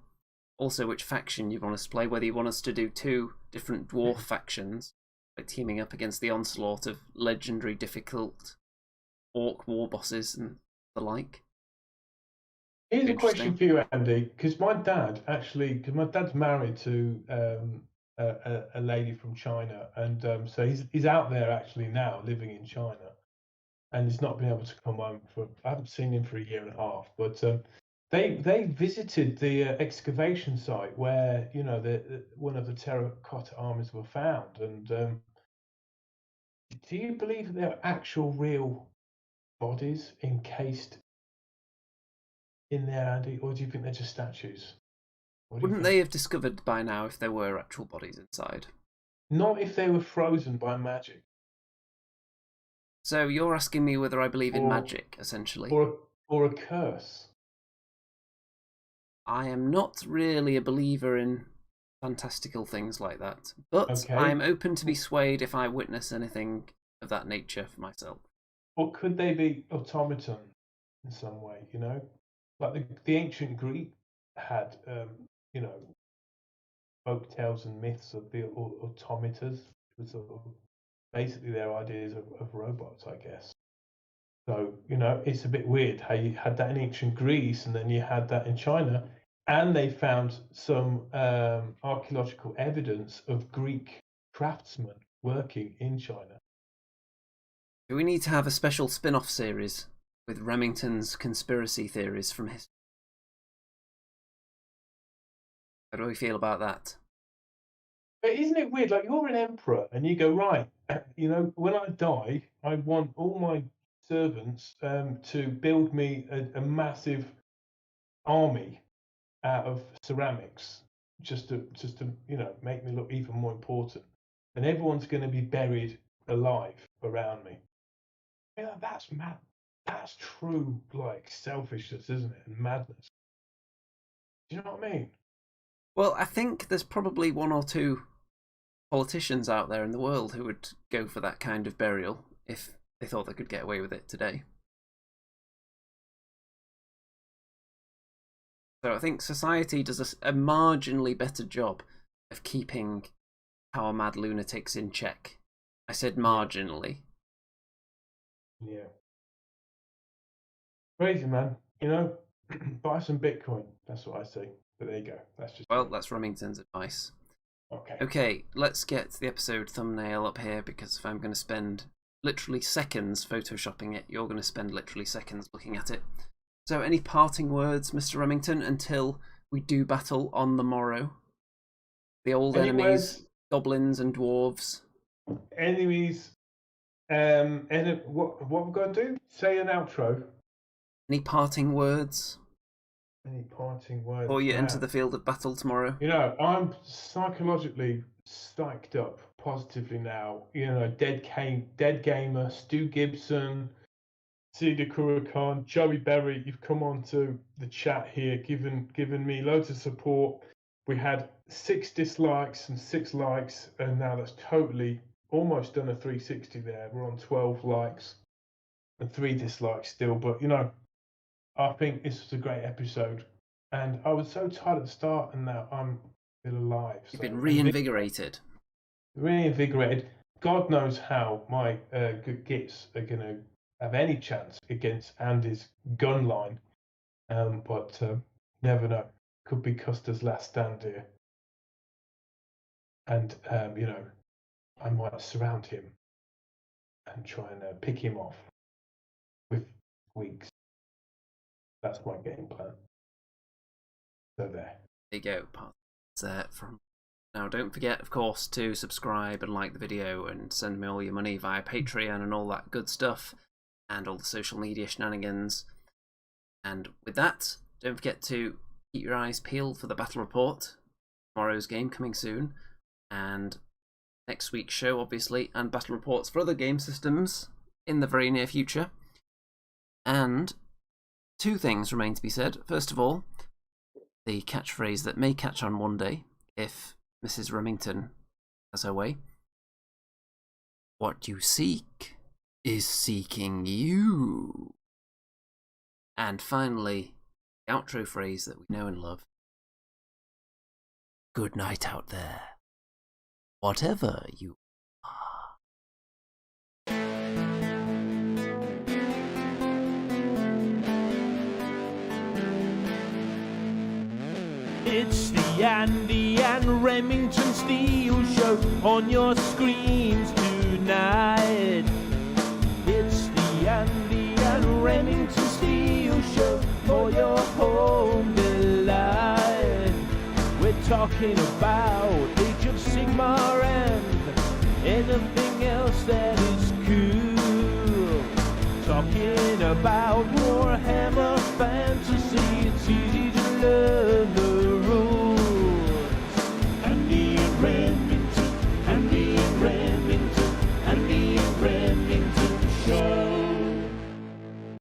Also, which faction you want us to play, whether you want us to do 2 different dwarf factions, like teaming up against the onslaught of legendary difficult orc war bosses and the like. Here's a Interesting. question for you, Andy, because my dad's married to a lady from China, and so he's out there actually now living in China, and he's not been able to come home for. I haven't seen him for a year and a half, but they visited the excavation site where one of the terracotta armies were found, and do you believe that they're actual real bodies encased in there, Andy, or do you think they're just statues? What do you Wouldn't think? they have discovered by now if there were actual bodies inside? Not if they were frozen by magic, So you're asking me whether I believe in Or- magic, essentially. or a curse. I am not really a believer in fantastical things like that, but Okay. I'm open to be swayed if I witness anything of that nature for myself. Or could they be automaton in some way? Like the ancient Greek had, folk tales and myths of the automators, which was sort of basically their ideas of robots, I guess. So, it's a bit weird how you had that in ancient Greece and then you had that in China. And they found some archaeological evidence of Greek craftsmen working in China. Do we need to have a special spin-off series with Remington's conspiracy theories from history? How do we feel about that? But isn't it weird? Like, you're an emperor and you go, right, when I die, I want all my servants to build me a massive army out of ceramics just to make me look even more important. And everyone's going to be buried alive around me. That's mad. That's true, like, selfishness, isn't it? And madness. Do you know what I mean? Well, I think there's probably 1 or 2 politicians out there in the world who would go for that kind of burial if they thought they could get away with it today. So I think society does a marginally better job of keeping power mad lunatics in check. I said marginally. Yeah. Crazy, man. Buy some Bitcoin. That's what I say. But there you go. That's just Well, that's Remington's advice. okay. Okay, let's get the episode thumbnail up here, because if I'm going to spend literally seconds photoshopping it, you're going to spend literally seconds looking at it. So any parting words, Mr. Remington, until we do battle on the morrow? The old Any enemies, words? goblins and dwarves. Enemies. And what we've got to do? Say an outro. Any parting words Any parting words? before you enter Man. the field of battle tomorrow? I'm psychologically psyched up positively now. Dead Gamer, Stu Gibson, Cedar Kurakan, Joey Berry, you've come on to the chat here, given me loads of support. We had 6 dislikes and 6 likes, and now that's totally almost done a 360 there. We're on 12 likes and 3 dislikes still, but I think this was a great episode. And I was so tired at the start, and now I'm still alive. You've been reinvigorated. Reinvigorated. God knows how my good gits are going to have any chance against Andy's gun line. But never know. Could be Custer's last stand here. And, I might surround him and try and pick him off with twigs. That's my game plan. So there. There you go. From now, don't forget, of course, to subscribe and like the video and send me all your money via Patreon and all that good stuff, and all the social media shenanigans. And with that, don't forget to keep your eyes peeled for the battle report. Tomorrow's game coming soon, and next week's show, obviously, and battle reports for other game systems in the very near future. And two things remain to be said. First of all, the catchphrase that may catch on one day if Mrs. Remington has her way. What you seek is seeking you. And finally, the outro phrase that we know and love. Good night out there, whatever you are. It's the Andy and Remington Steel Show on your screens tonight. It's the Andy and Remington Steel Show for your home delight. We're talking about Age of Sigmar and anything else that is cool. Talking about Warhammer Fantasy. It's